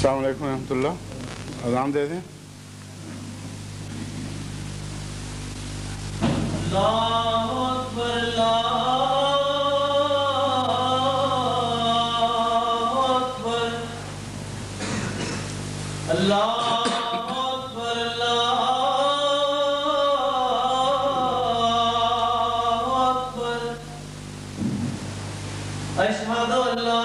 السلام علیکم ورحمۃ اللہ. اذان دے دیں. اللہ اکبر اللہ اکبر اللہ اکبر اللہ اکبر اشہد ان لا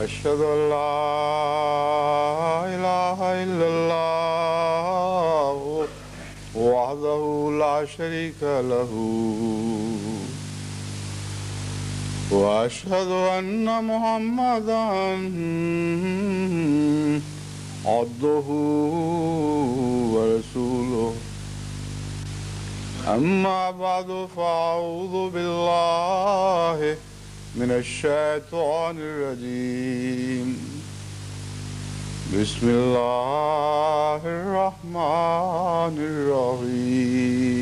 أشهد أن لا إله إلا الله وحده لا شريك له وأشهد أن محمدا عبده ورسوله أما بعد فأعوذ بالله من الشيطان الرجيم بسم الله الرحمن الرحيم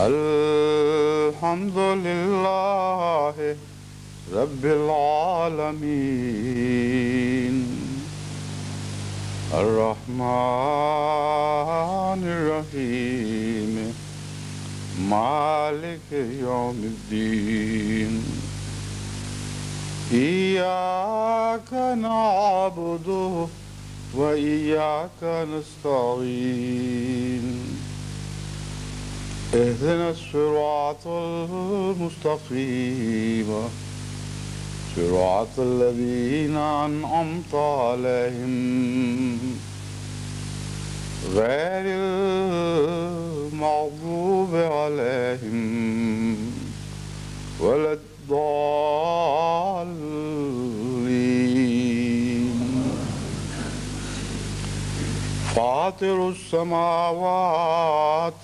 الحمد لله رب العالمين الرحمن الرحيم مالك يوم الدين إياك نعبد وإياك نستعين اهدنا الصراط المستقيم صراط الذين أنعمت عليهم غير المغضوب عليهم ولا الضالين فاطر السماوات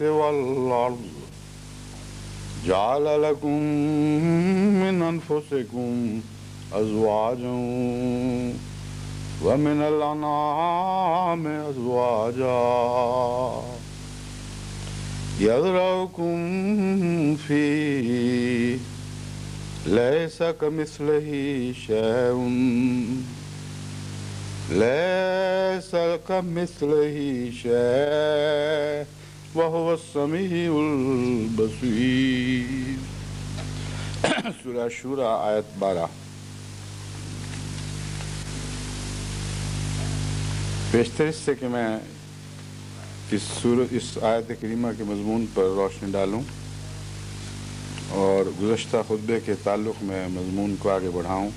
والأرض جعل لكم من أنفسكم أزواجا ومن الأنعام أزواجا يذرأكم فيه ليس كمثله شيء وهو السميع البصير. سورہ شورى آیت 12. بیشتر اس سے کہ میں اس آیت کریمہ کے مضمون پر روشنی ڈالوں اور گزشتہ خطبے کے تعلق میں مضمون کو آگے بڑھاؤں.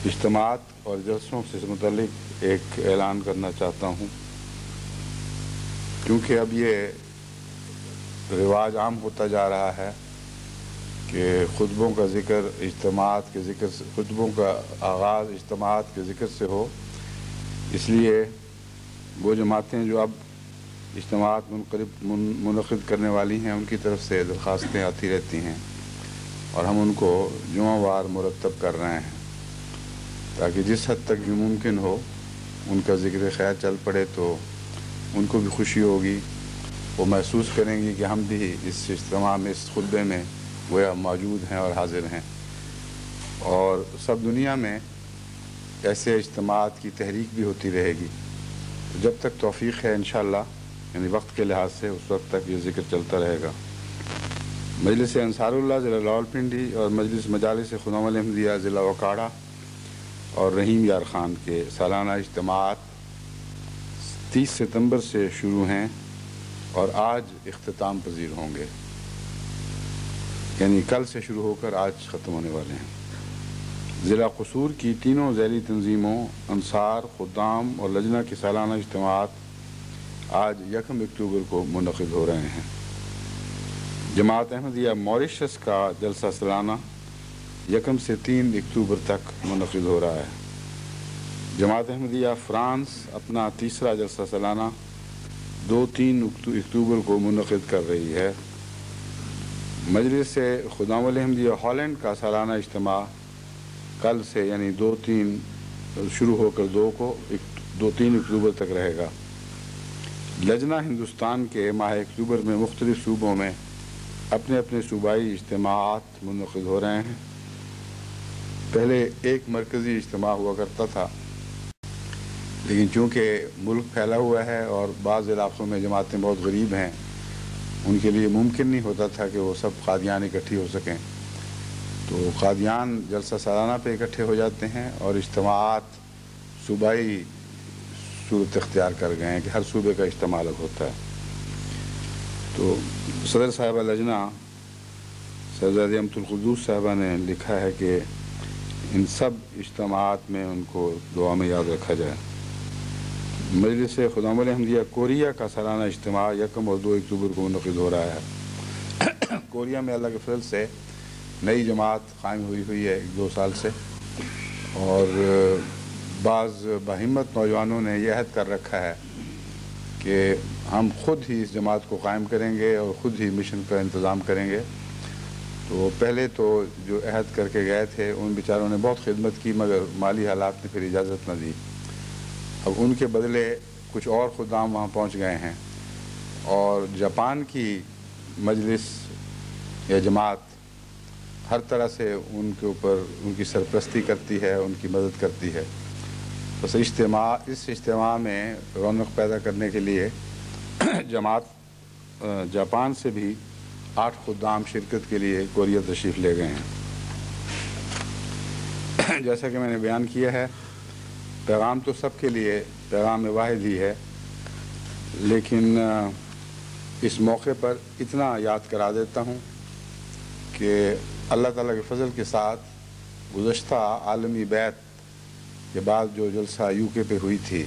اجتماعات اور جلسوں سے متعلق ایک اعلان کرنا چاہتا ہوں، کیونکہ اب یہ رواج عام ہوتا جا رہا ہے کہ خطبوں کا ذکر اجتماعات کے ذکر سے، خطبوں کا آغاز اجتماعات کے ذکر سے ہو. اس لیے وہ جماعتیں جو اب اجتماعات منعقد کرنے والی ہیں ان کی طرف سے درخواستیں آتی رہتی ہیں اور ہم ان کو جمعہ وار مرتب کر رہے ہیں تاکہ جس حد تک بھی ممکن ہو ان کا ذکر خیر چل پڑے تو ان کو بھی خوشی ہوگی، وہ محسوس کریں گی کہ ہم بھی اس اجتماع میں، اس خطبے میں گویا موجود ہیں اور حاضر ہیں۔ اور سب دنیا میں ایسے اجتماعات کی تحریک بھی ہوتی رہے گی، تو جب تک توفیق ہے انشاءاللہ، یعنی وقت کے لحاظ سے اس وقت تک یہ ذکر چلتا رہے گا۔ مجلس انصار اللہ ضلع راولپنڈی اور مجلس مجالس خدام الاحمدیہ ضلع وکاڑا اور رحیم یار خان کے سالانہ اجتماعات 30 ستمبر سے شروع ہیں اور آج اختتام پذیر ہوں گے، یعنی کل سے شروع ہو کر آج ختم ہونے والے ہیں۔ ضلع قصور کی تینوں ذیلی تنظیموں انصار، خدام اور لجنہ کے سالانہ اجتماعات آج 1 اکتوبر کو منعقد ہو رہے ہیں۔ جماعت احمدیہ موریشس کا جلسہ سالانہ 1 سے 3 اکتوبر تک منعقد ہو رہا ہے۔ جماعت احمدیہ فرانس اپنا تیسرا جلسہ سالانہ 2-3 اکتوبر کو منعقد کر رہی ہے۔ مجلس خدام الاحمدیہ ہالینڈ کا سالانہ اجتماع کل سے یعنی 2-3 شروع ہو کر 2-3 اکتوبر تک رہے گا۔ لجنہ ہندوستان کے ماہ اکتوبر میں مختلف صوبوں میں اپنے اپنے صوبائی اجتماعات منعقد ہو رہے ہیں۔ پہلے ایک مرکزی اجتماع ہوا کرتا تھا، لیکن چونکہ ملک پھیلا ہوا ہے اور بعض علاقوں میں جماعتیں بہت غریب ہیں، ان کے لیے ممکن نہیں ہوتا تھا کہ وہ سب قادیان اکٹھی ہو سکیں، تو قادیان جلسہ سالانہ پہ اکٹھے ہو جاتے ہیں اور اجتماعات صوبائی صورت اختیار کر گئے ہیں کہ ہر صوبے کا اجتماع الگ ہوتا ہے۔ تو صدر صاحبہ لجنہ صاحبزادی امت القدوس صاحبہ نے لکھا ہے کہ ان سب اجتماعات میں ان کو دعا میں یاد رکھا جائے۔ مجلس خدام الاحمدیہ کوریا کا سالانہ اجتماع 1 اور 2 اکتوبر کو منعقد ہو رہا ہے۔ کوریا میں اللہ کے فضل سے نئی جماعت قائم ہوئی ہے 1-2 سال سے، اور بعض باہمت نوجوانوں نے یہ عہد کر رکھا ہے کہ ہم خود ہی اس جماعت کو قائم کریں گے اور خود ہی مشن کا انتظام کریں گے۔ تو پہلے تو جو عہد کر کے گئے تھے ان بیچاروں نے بہت خدمت کی، مگر مالی حالات نے پھر اجازت نہ دی۔ اب ان کے بدلے کچھ اور خدام وہاں پہنچ گئے ہیں، اور جاپان کی مجلس یا جماعت ہر طرح سے ان کے اوپر ان کی سرپرستی کرتی ہے، ان کی مدد کرتی ہے۔ بس اس اجتماع میں رونق پیدا کرنے کے لیے جماعت جاپان سے بھی 8 خدام شرکت کے لیے کوریا تشریف لے گئے ہیں۔ جیسا کہ میں نے بیان کیا ہے، پیغام تو سب کے لیے پیغام واحد ہی ہے، لیکن اس موقع پر اتنا یاد کرا دیتا ہوں کہ اللہ تعالیٰ کے فضل کے ساتھ گزشتہ عالمی بیعت کے بعد جو جلسہ UK پہ ہوئی تھی،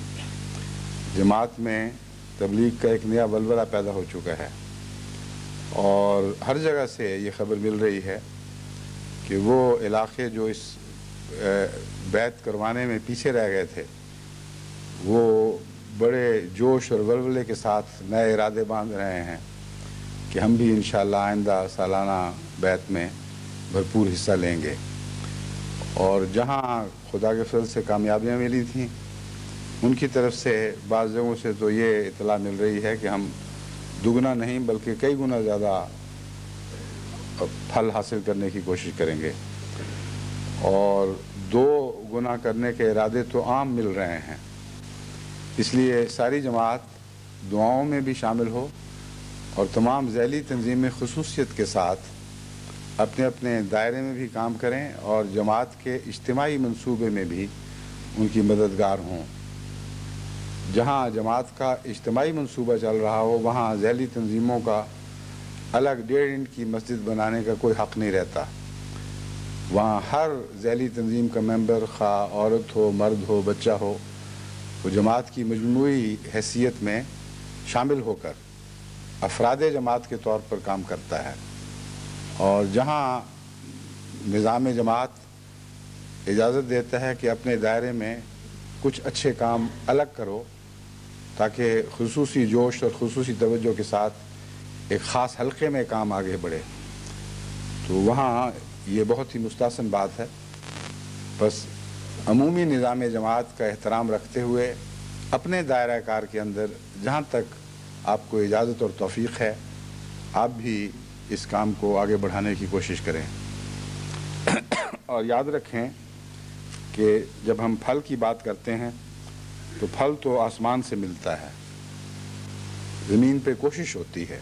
جماعت میں تبلیغ کا ایک نیا ولولہ پیدا ہو چکا ہے، اور ہر جگہ سے یہ خبر مل رہی ہے کہ وہ علاقے جو اس بیعت کروانے میں پیچھے رہ گئے تھے، وہ بڑے جوش اور ولولے کے ساتھ نئے ارادے باندھ رہے ہیں کہ ہم بھی انشاءاللہ آئندہ سالانہ بیعت میں بھرپور حصہ لیں گے۔ اور جہاں خدا کے فضل سے کامیابیاں ملی تھیں، ان کی طرف سے بعض جگہوں سے تو یہ اطلاع مل رہی ہے کہ ہم دگنا نہیں بلکہ کئی گنا زیادہ پھل حاصل کرنے کی کوشش کریں گے، اور 2 گنا کرنے کے ارادے تو عام مل رہے ہیں۔ اس لیے ساری جماعت دعاؤں میں بھی شامل ہو، اور تمام ذیلی تنظیمیں خصوصیت کے ساتھ اپنے اپنے دائرے میں بھی کام کریں اور جماعت کے اجتماعی منصوبے میں بھی ان کی مددگار ہوں۔ جہاں جماعت کا اجتماعی منصوبہ چل رہا ہو، وہاں ذیلی تنظیموں کا الگ 1.5 انچ کی مسجد بنانے کا کوئی حق نہیں رہتا۔ وہاں ہر ذیلی تنظیم کا ممبر، خواہ عورت ہو، مرد ہو، بچہ ہو، وہ جماعت کی مجموعی حیثیت میں شامل ہو کر افراد جماعت کے طور پر کام کرتا ہے۔ اور جہاں نظام جماعت اجازت دیتا ہے کہ اپنے دائرے میں کچھ اچھے کام الگ کرو، تاکہ خصوصی جوش اور خصوصی توجہ کے ساتھ ایک خاص حلقے میں کام آگے بڑھے، تو وہاں یہ بہت ہی مستحسن بات ہے۔ بس عمومی نظام جماعت کا احترام رکھتے ہوئے اپنے دائرہ کار کے اندر جہاں تک آپ کو اجازت اور توفیق ہے، آپ بھی اس کام کو آگے بڑھانے کی کوشش کریں۔ اور یاد رکھیں کہ جب ہم پھل کی بات کرتے ہیں تو پھل تو آسمان سے ملتا ہے، زمین پہ کوشش ہوتی ہے،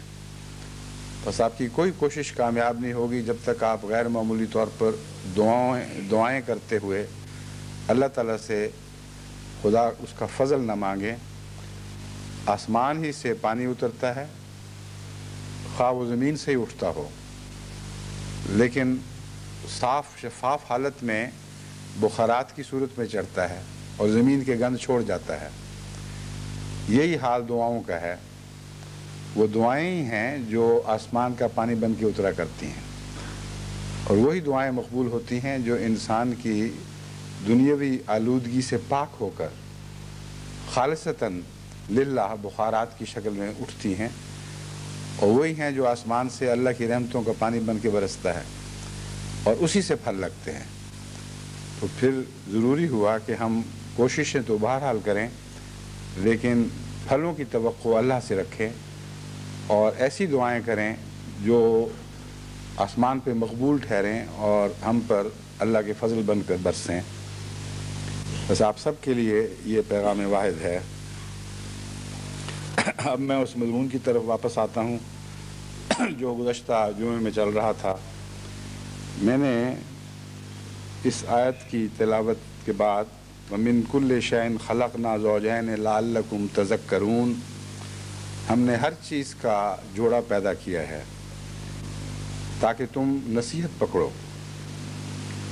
بس آپ کی کوئی کوشش کامیاب نہیں ہوگی جب تک آپ غیر معمولی طور پر دعائیں کرتے ہوئے اللہ تعالیٰ سے خدا اس کا فضل نہ مانگیں۔ آسمان ہی سے پانی اترتا ہے، خواہ وہ زمین سے ہی اٹھتا ہو، لیکن صاف شفاف حالت میں بخارات کی صورت میں چڑھتا ہے اور زمین کے گند چھوڑ جاتا ہے۔ یہی حال دعاؤں کا ہے، وہ دعائیں ہی ہیں جو آسمان کا پانی بن کے اترا کرتی ہیں، اور وہی دعائیں مقبول ہوتی ہیں جو انسان کی دنیاوی آلودگی سے پاک ہو کر خالصتاً للہ بخارات کی شکل میں اٹھتی ہیں، اور وہی ہیں جو آسمان سے اللہ کی رحمتوں کا پانی بن کے برستا ہے اور اسی سے پھل لگتے ہیں۔ تو پھر ضروری ہوا کہ ہم کوششیں تو بہرحال کریں، لیکن پھلوں کی توقع اللہ سے رکھیں اور ایسی دعائیں کریں جو آسمان پہ مقبول ٹھہریں اور ہم پر اللہ کے فضل بن کر برسیں۔ بس آپ سب کے لیے یہ پیغام واحد ہے۔ اب میں اس مضمون کی طرف واپس آتا ہوں جو گزشتہ جمعے میں چل رہا تھا۔ میں نے اس آیت کی تلاوت کے بعد وَمِن كُلِّ شَيْءٍ خَلَقْنَا زَوْجَيْنِ لَعَلَّكُمْ تَذَكَّرُونَ، ہم نے ہر چیز کا جوڑا پیدا کیا ہے تاکہ تم نصیحت پکڑو۔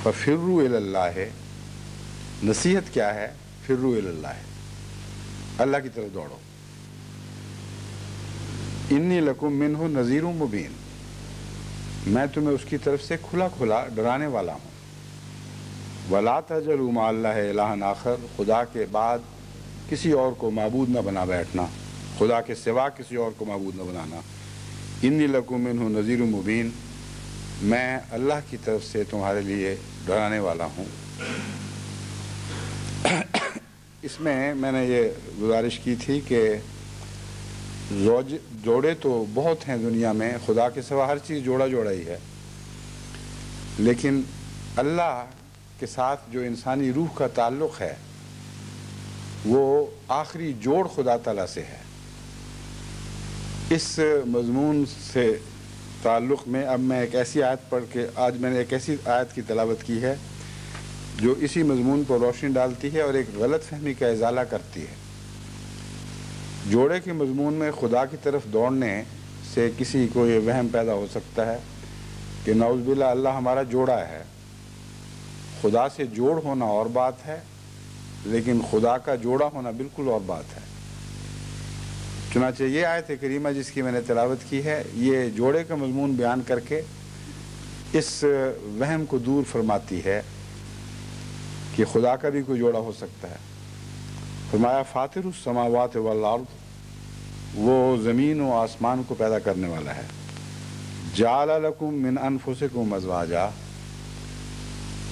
فَفِرُّوا إِلَى اللَّهِ، نصیحت کیا ہے؟ فِرُّوا إِلَى اللَّهِ، اللہ کی طرف دوڑو۔ إِنِّي لَكُمْ مِنْهُ نَذِيرٌ مُبِينٌ، میں تمہیں اس کی طرف سے کھلا کھلا ڈرانے والا ہوں۔ وَلَا تَجْعَلُوا مَعَ اللَّهِ إِلَٰهًا آخَرَ، خدا کے بعد کسی اور کو معبود نہ بنا بیٹھنا، خدا کے سوا کسی اور کو معبود نہ بنانا۔ إِنِّي لَكُمْ مِنْهُ نَذِيرٌ مُبِينٌ، میں اللہ کی طرف سے تمہارے لیے ڈرانے والا ہوں۔ اس میں نے یہ گزارش کی تھی کہ جوڑے تو بہت ہیں دنیا میں، خدا کے سوا ہر چیز جوڑا جوڑا ہی ہے، لیکن اللہ کے ساتھ جو انسانی روح کا تعلق ہے وہ آخری جوڑ خدا تعالیٰ سے ہے۔ اس مضمون سے تعلق میں اب میں ایک ایسی آیت پڑھ کے آج میں نے ایک ایسی آیت کی تلاوت کی ہے جو اسی مضمون پر روشنی ڈالتی ہے اور ایک غلط فہمی کا ازالہ کرتی ہے۔ جوڑے کے مضمون میں خدا کی طرف دوڑنے سے کسی کو یہ وہم پیدا ہو سکتا ہے کہ نعوذ باللہ اللہ ہمارا جوڑا ہے۔ خدا سے جوڑ ہونا اور بات ہے، لیکن خدا کا جوڑا ہونا بالکل اور بات ہے۔ چنانچہ یہ آیت کریمہ جس کی میں نے تلاوت کی ہے، یہ جوڑے کا مضمون بیان کر کے اس وہم کو دور فرماتی ہے کہ خدا کا بھی کوئی جوڑا ہو سکتا ہے۔ فرمایا فاطر السماوات والارض، وہ زمین و آسمان کو پیدا کرنے والا ہے۔ جعل لکم من انفسکم ازواجا،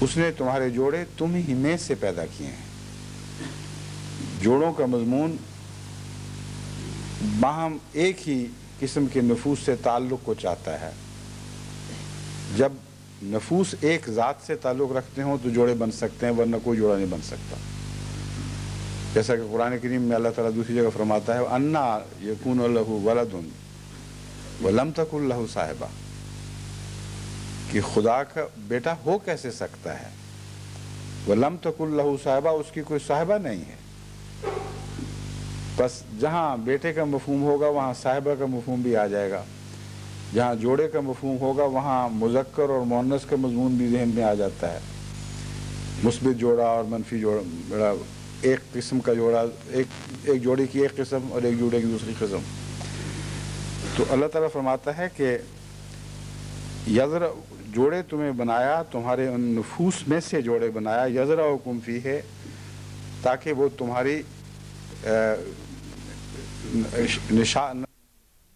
اس نے تمہارے جوڑے تم ہی میں سے پیدا کیے ہیں۔ جوڑوں کا مضمون باہم ایک ہی قسم کے نفوس سے تعلق کو چاہتا ہے۔ جب نفوس ایک ذات سے تعلق رکھتے ہوں تو جوڑے بن سکتے ہیں، ورنہ کوئی جوڑا نہیں بن سکتا۔ جیسا کہ قرآن کریم میں اللہ تعالیٰ دوسری جگہ فرماتا ہے وَأَنَّا يَكُونُ لَهُ وَلَدٌ وَلَمْ تَكُنْ لَهُ صَاحِبَةٌ، کہ خدا کا بیٹا ہو کیسے سکتا ہے؟ وَلَمْ تَكُنْ لَهُ صَاحِبَةٌ، اس کی کوئی صاحبہ نہیں ہے۔ بس جہاں بیٹے کا مفہوم ہوگا وہاں صاحبہ کا مفہوم بھی آ جائے گا، جہاں جوڑے کا مفہوم ہوگا وہاں مذکر اور مؤنث کا مضمون بھی ذہن میں آ جاتا ہے۔ مثبت جوڑا اور منفی جوڑا، ایک قسم کا جوڑا، ایک جوڑے کی ایک قسم اور ایک جوڑے کی دوسری قسم۔ تو اللہ تعالیٰ فرماتا ہے کہ جوڑے تمہیں بنایا، تمہارے ان نفوس میں سے جوڑے بنایا، یزرعکم فیہ، تاکہ وہ تمہاری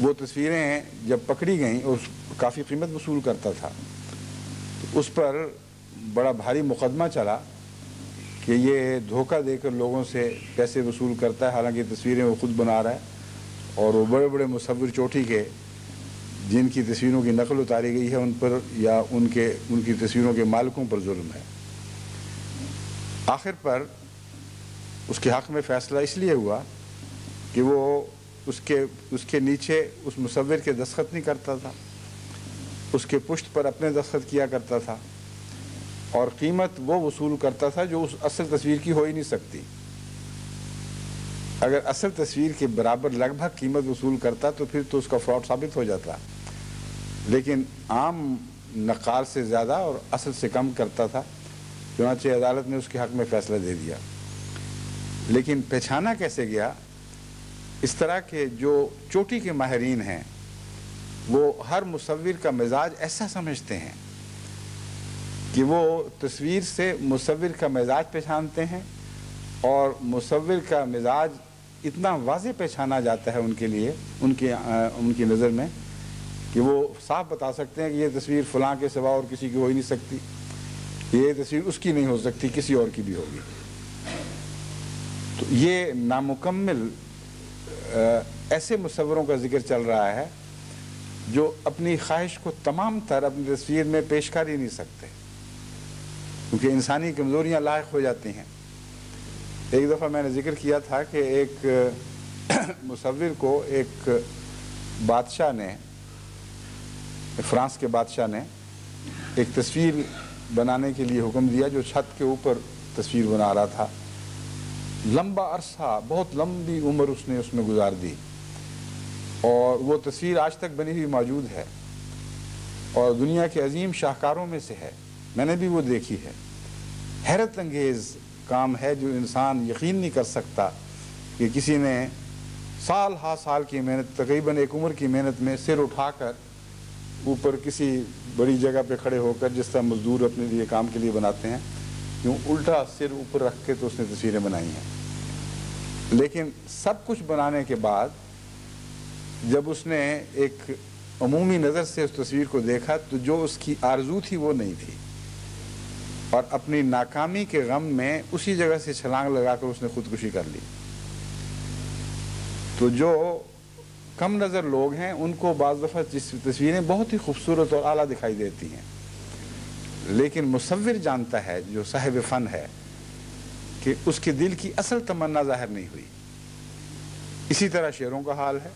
وہ تصویریں جب پکڑی گئیں اور کافی قیمت وصول کرتا تھا، اس پر بڑا بھاری مقدمہ چلا کہ یہ دھوکہ دے کر لوگوں سے پیسے وصول کرتا ہے، حالانکہ تصویریں وہ خود بنا رہا ہے، اور وہ بڑے بڑے مصور چوٹی کے جن کی تصویروں کی نقل اتاری گئی ہے ان پر یا ان کی تصویروں کے مالکوں پر ظلم ہے۔ آخر پر اس کے حق میں فیصلہ اس لیے ہوا کہ وہ اس کے نیچے اس مصور کے دستخط نہیں کرتا تھا، اس کے پشت پر اپنے دستخط کیا کرتا تھا، اور قیمت وہ وصول کرتا تھا جو اس اصل تصویر کی ہو ہی نہیں سکتی۔ اگر اصل تصویر کے برابر لگ بھگ قیمت وصول کرتا تو پھر تو اس کا فراڈ ثابت ہو جاتا، لیکن عام نقال سے زیادہ اور اصل سے کم کرتا تھا، چنانچہ عدالت نے اس کے حق میں فیصلہ دے دیا۔ لیکن پہچانا کیسے گیا؟ اس طرح کہ جو چوٹی کے ماہرین ہیں وہ ہر مصور کا مزاج ایسا سمجھتے ہیں کہ وہ تصویر سے مصور کا مزاج پہچانتے ہیں، اور مصور کا مزاج اتنا واضح پہچانا جاتا ہے ان کے لیے، ان کی نظر میں، کہ وہ صاف بتا سکتے ہیں کہ یہ تصویر فلاں کے سوا اور کسی کی ہو ہی نہیں سکتی، یہ تصویر اس کی نہیں ہو سکتی، کسی اور کی بھی ہوگی۔ تو یہ نامکمل ایسے مصوروں کا ذکر چل رہا ہے جو اپنی خواہش کو تمام تر اپنی تصویر میں پیش کر ہی نہیں سکتے، کیونکہ انسانی کمزوریاں لاحق ہو جاتی ہیں۔ ایک دفعہ میں نے ذکر کیا تھا کہ ایک مصور کو ایک بادشاہ نے، فرانس کے بادشاہ نے ایک تصویر بنانے کے لیے حکم دیا، جو چھت کے اوپر تصویر بنا رہا تھا۔ لمبا عرصہ، بہت لمبی عمر اس نے اس میں گزار دی، اور وہ تصویر آج تک بنی ہوئی موجود ہے اور دنیا کے عظیم شاہکاروں میں سے ہے، میں نے بھی وہ دیکھی ہے۔ حیرت انگیز کام ہے جو انسان یقین نہیں کر سکتا کہ کسی نے سال ہا سال کی محنت، تقریباً ایک عمر کی محنت میں سر اٹھا کر اوپر کسی بڑی جگہ پہ کھڑے ہو کر، جس طرح مزدور اپنے لیے کام کے لیے بناتے ہیں، یوں الٹا سر اوپر رکھ کے تو اس نے تصویریں بنائی ہیں۔ لیکن سب کچھ بنانے کے بعد جب اس نے ایک عمومی نظر سے اس تصویر کو دیکھا تو جو اس کی آرزو تھی وہ نہیں تھی، اور اپنی ناکامی کے غم میں اسی جگہ سے چھلانگ لگا کر اس نے خودکشی کر لی۔ تو جو کم نظر لوگ ہیں ان کو بعض دفعہ تصویریں بہت ہی خوبصورت اور اعلیٰ دکھائی دیتی ہیں، لیکن مصور جانتا ہے، جو صاحب فن ہے، کہ اس کے دل کی اصل تمنا ظاہر نہیں ہوئی۔ اسی طرح شعروں کا حال ہے،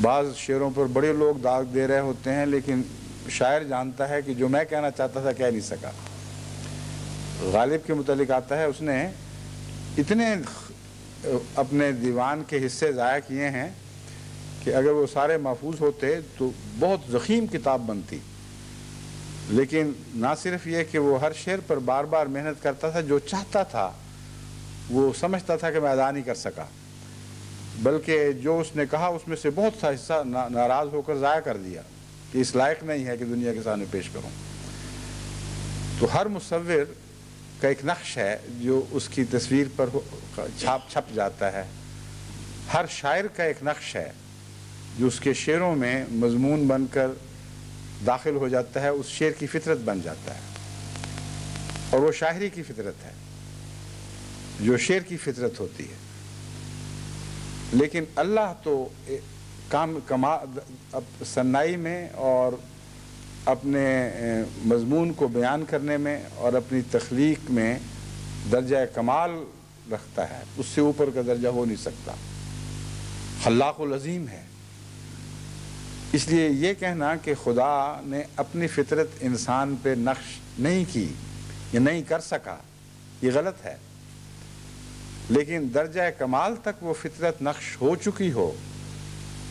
بعض شعروں پر بڑے لوگ داغ دے رہے ہوتے ہیں، لیکن شاعر جانتا ہے کہ جو میں کہنا چاہتا تھا کہہ نہیں سکا۔ غالب کے متعلق آتا ہے، اس نے اتنے اپنے دیوان کے حصے ضائع کیے ہیں کہ اگر وہ سارے محفوظ ہوتے تو بہت ضخیم کتاب بنتی، لیکن نہ صرف یہ کہ وہ ہر شعر پر بار بار محنت کرتا تھا، جو چاہتا تھا وہ سمجھتا تھا کہ میں ادا نہیں کر سکا، بلکہ جو اس نے کہا اس میں سے بہت سا حصہ ناراض ہو کر ضائع کر دیا کہ اس لائق نہیں ہے کہ دنیا کے سامنے پیش کروں۔ تو ہر مصور کا ایک نقش ہے جو اس کی تصویر پر چھپ جاتا ہے، ہر شاعر کا ایک نقش ہے جو اس کے شعروں میں مضمون بن کر داخل ہو جاتا ہے، اس شعر کی فطرت بن جاتا ہے، اور وہ شاعری کی فطرت ہے جو شعر کی فطرت ہوتی ہے۔ لیکن اللہ تو صنائی میں اور اپنے مضمون کو بیان کرنے میں اور اپنی تخلیق میں درجہ کمال رکھتا ہے، اس سے اوپر کا درجہ ہو نہیں سکتا، خلاق العظیم ہے۔ اس لیے یہ کہنا کہ خدا نے اپنی فطرت انسان پہ نقش نہیں کی یا نہیں کر سکا، یہ غلط ہے، لیکن درجہ کمال تک وہ فطرت نقش ہو چکی ہو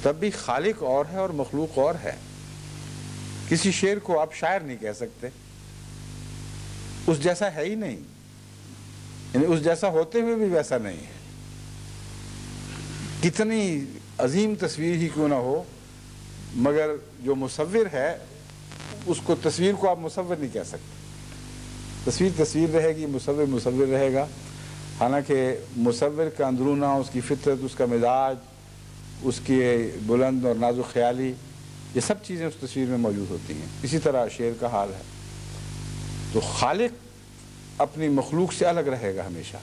تب بھی خالق اور ہے اور مخلوق اور ہے۔ کسی شعر کو آپ شاعر نہیں کہہ سکتے، اس جیسا ہے ہی نہیں، یعنی اس جیسا ہوتے ہوئے بھی ویسا نہیں ہے، کتنی عظیم تصویر ہی کیوں نہ ہو، مگر جو مصور ہے اس کو تصویر کو آپ مصور نہیں کہہ سکتے۔ تصویر تصویر رہے گی، مصور مصور رہے گا، حالانکہ مصور کا اندرونہ، اس کی فطرت، اس کا مزاج، اس کی بلند اور نازک خیالی، یہ سب چیزیں اس تصویر میں موجود ہوتی ہیں۔ اسی طرح شیر کا حال ہے۔ تو خالق اپنی مخلوق سے الگ رہے گا ہمیشہ،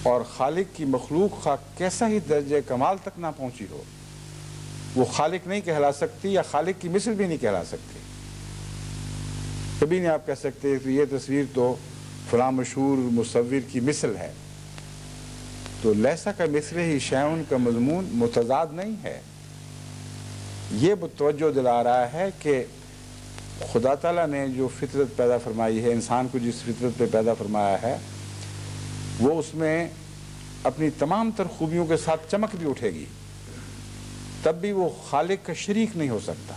اور خالق کی مخلوق خواہ کیسا ہی درجہ کمال تک نہ پہنچی ہو، وہ خالق نہیں کہلا سکتی یا خالق کی مثل بھی نہیں کہلا سکتی۔ کبھی نہیں آپ کہہ سکتے کہ یہ تصویر تو فلاں مشہور مصور کی مثل ہے۔ تو لیسا کا مثل ہی شیعون کا مضمون متضاد نہیں ہے۔ یہ توجہ دلا رہا ہے کہ خدا تعالیٰ نے جو فطرت پیدا فرمائی ہے، انسان کو جس فطرت پہ پیدا فرمایا ہے، وہ اس میں اپنی تمام تر خوبیوں کے ساتھ چمک بھی اٹھے گی، تب بھی وہ خالق کا شریک نہیں ہو سکتا۔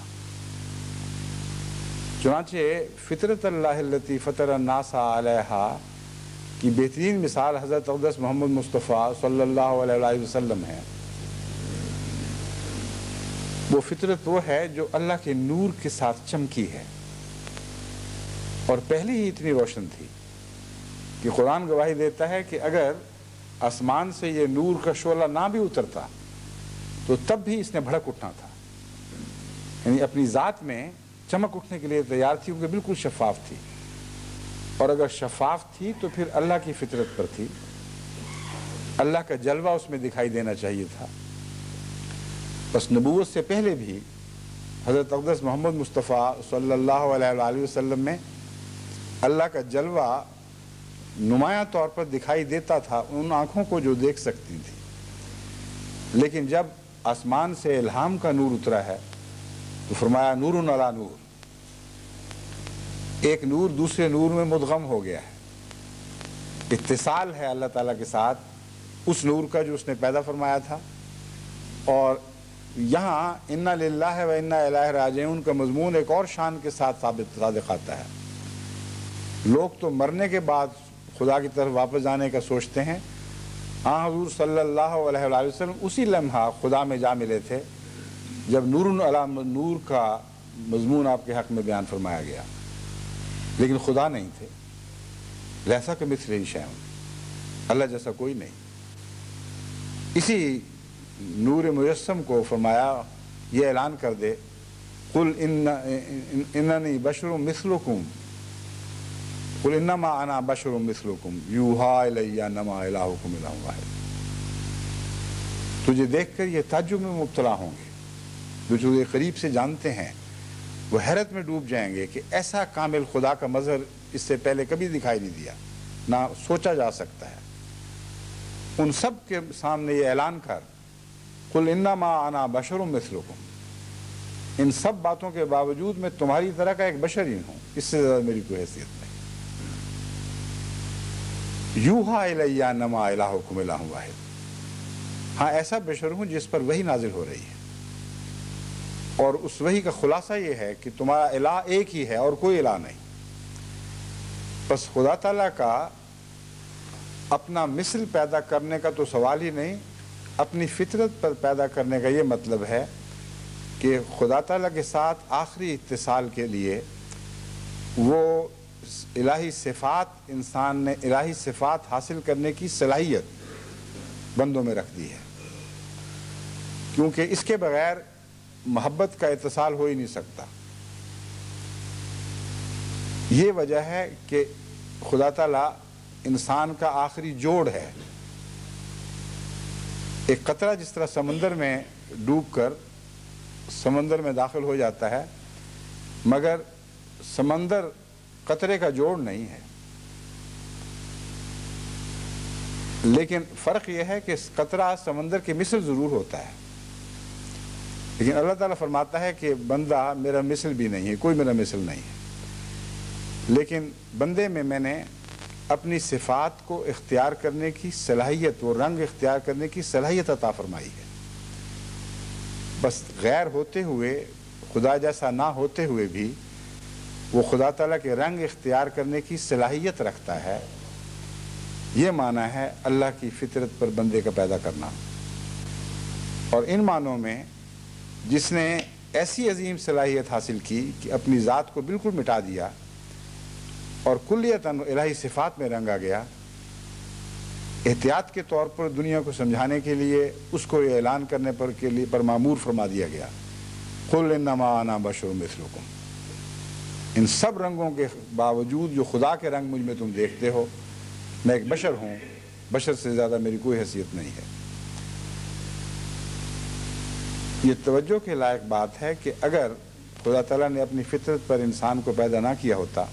چنانچہ فطرت اللہ التی فطر الناس علیہا کی بہترین مثال حضرت اقدس محمد مصطفیٰ صلی اللہ علیہ وسلم ہے۔ وہ فطرت وہ ہے جو اللہ کے نور کے ساتھ چمکی ہے، اور پہلے ہی اتنی روشن تھی کہ قرآن گواہی دیتا ہے کہ اگر آسمان سے یہ نور کا شعلہ نہ بھی اترتا تو تب بھی اس نے بھڑک اٹھنا تھا، یعنی اپنی ذات میں چمک اٹھنے کے لیے تیار تھی، کیونکہ بالکل شفاف تھی، اور اگر شفاف تھی تو پھر اللہ کی فطرت پر تھی، اللہ کا جلوہ اس میں دکھائی دینا چاہیے تھا۔ بس نبوت سے پہلے بھی حضرت اقدس محمد مصطفیٰ صلی اللہ علیہ وسلم میں اللہ کا جلوہ نمایاں طور پر دکھائی دیتا تھا ان آنکھوں کو جو دیکھ سکتی تھی، لیکن جب آسمان سے الہام کا نور اترا ہے تو فرمایا نور علی نور، ایک نور دوسرے نور میں مدغم ہو گیا ہے، اتصال ہے اللہ تعالیٰ کے ساتھ اس نور کا جو اس نے پیدا فرمایا تھا۔ اور یہاں انا للہ و انا الیہ راجعون کا مضمون ایک اور شان کے ساتھ صادق آتا ہے۔ لوگ تو مرنے کے بعد خدا کی طرف واپس جانے کا سوچتے ہیں، حضور صلی اللہ علیہ وسلم اسی لمحہ خدا میں جا ملے تھے جب نور علی نور کا مضمون آپ کے حق میں بیان فرمایا گیا، لیکن خدا نہیں تھے۔ لیسا کمثلہ شیء، اللہ جیسا کوئی نہیں۔ اسی نور مجسم کو فرمایا یہ اعلان کر دے، قل اننی بشر مثلکم، قل انما انا بشر مثلکم یوحی الی انما الہکم الہ واحد۔ تجھے دیکھ کر یہ تعجب میں مبتلا ہوں گے، جو تجھے قریب سے جانتے ہیں وہ حیرت میں ڈوب جائیں گے کہ ایسا کامل خدا کا مظہر اس سے پہلے کبھی دکھائی نہیں دیا، نہ سوچا جا سکتا ہے۔ ان سب کے سامنے یہ اعلان کر، قل انما انا بشر مثلکم، ان سب باتوں کے باوجود میں تمہاری طرح کا ایک بشر ہی ہوں، اس سے زیادہ میری کوئی حیثیت نہیں۔ یوحی الی انما الہکم الہ واحد، ہاں ایسا بشر ہوں جس پر وحی نازل ہو رہی ہے، اور اس وحی کا خلاصہ یہ ہے کہ تمہارا الہ ایک ہی ہے اور کوئی الہ نہیں۔ بس خدا تعالیٰ کا اپنا مثل پیدا کرنے کا تو سوال ہی نہیں، اپنی فطرت پر پیدا کرنے کا یہ مطلب ہے کہ خدا تعالیٰ کے ساتھ آخری اتصال کے لیے وہ الہی صفات، انسان نے الہی صفات حاصل کرنے کی صلاحیت بندوں میں رکھ دی ہے، کیونکہ اس کے بغیر محبت کا اتصال ہو ہی نہیں سکتا۔ یہ وجہ ہے کہ خدا تعالیٰ انسان کا آخری جوڑ ہے۔ ایک قطرہ جس طرح سمندر میں ڈوب کر سمندر میں داخل ہو جاتا ہے، مگر سمندر قطرے کا جوڑ نہیں ہے، لیکن فرق یہ ہے کہ قطرہ سمندر کے مثل ضرور ہوتا ہے، لیکن اللہ تعالیٰ فرماتا ہے کہ بندہ میرا مثل بھی نہیں ہے، کوئی میرا مثل نہیں ہے، لیکن بندے میں نے اپنی صفات کو اختیار کرنے کی صلاحیت، وہ رنگ اختیار کرنے کی صلاحیت عطا فرمائی ہے۔ بس غیر ہوتے ہوئے، خدا جیسا نہ ہوتے ہوئے بھی وہ خدا تعالیٰ کے رنگ اختیار کرنے کی صلاحیت رکھتا ہے۔ یہ معنی ہے اللہ کی فطرت پر بندے کا پیدا کرنا، اور ان معنوں میں جس نے ایسی عظیم صلاحیت حاصل کی کہ اپنی ذات کو بالکل مٹا دیا اور کلیتاً الہی صفات میں رنگا گیا، احتیاط کے طور پر دنیا کو سمجھانے کے لیے اس کو یہ اعلان کرنے پر مامور فرما دیا گیا، قُلْ إِنَّمَا أَنَا بَشَرٌ مِثْلُكُمْ۔ ان سب رنگوں کے باوجود جو خدا کے رنگ مجھ میں تم دیکھتے ہو، میں ایک بشر ہوں، بشر سے زیادہ میری کوئی حیثیت نہیں ہے۔ یہ توجہ کے لائق بات ہے کہ اگر خدا تعالیٰ نے اپنی فطرت پر انسان کو پیدا نہ کیا ہوتا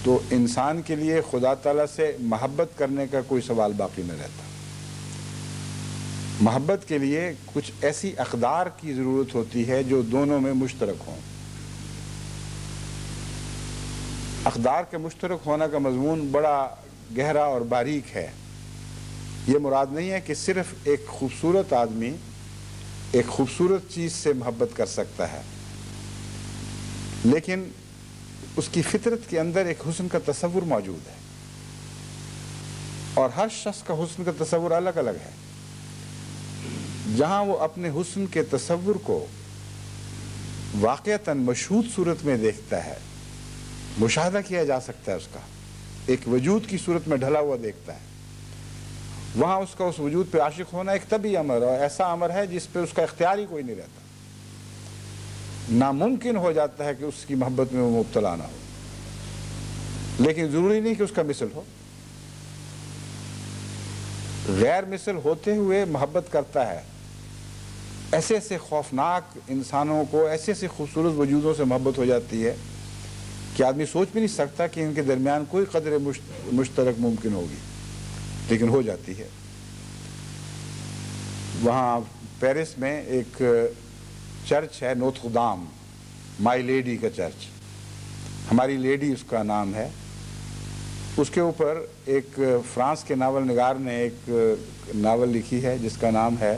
تو انسان کے لیے خدا تعالیٰ سے محبت کرنے کا کوئی سوال باقی نہ رہتا۔ محبت کے لیے کچھ ایسی اقدار کی ضرورت ہوتی ہے جو دونوں میں مشترک ہوں۔ اقدار کے مشترک ہونے کا مضمون بڑا گہرا اور باریک ہے۔ یہ مراد نہیں ہے کہ صرف ایک خوبصورت آدمی ایک خوبصورت چیز سے محبت کر سکتا ہے، لیکن اس کی فطرت کے اندر ایک حسن کا تصور موجود ہے، اور ہر شخص کا حسن کا تصور الگ الگ ہے۔ جہاں وہ اپنے حسن کے تصور کو واقعتاً مشہود صورت میں دیکھتا ہے، مشاہدہ کیا جا سکتا ہے، اس کا ایک وجود کی صورت میں ڈھلا ہوا دیکھتا ہے، وہاں اس کا اس وجود پہ عاشق ہونا ایک طبعی امر اور ایسا امر ہے جس پہ اس کا اختیار ہی کوئی نہیں رہتا۔ ناممکن ہو جاتا ہے کہ اس کی محبت میں وہ مبتلا نہ ہو، لیکن ضروری نہیں کہ اس کا مثل ہو۔ غیر مثل ہوتے ہوئے محبت کرتا ہے۔ ایسے ایسے خوفناک انسانوں کو ایسے ایسے خوبصورت وجودوں سے محبت ہو جاتی ہے کہ آدمی سوچ بھی نہیں سکتا کہ ان کے درمیان کوئی قدر مشترک ممکن ہوگی، لیکن ہو جاتی ہے۔ وہاں پیرس میں ایک چرچ ہے، نوتر دام، مائی لیڈی کا چرچ، ہماری لیڈی اس کا نام ہے۔ اس کے اوپر ایک فرانس کے ناول نگار نے ایک ناول لکھی ہے جس کا نام ہے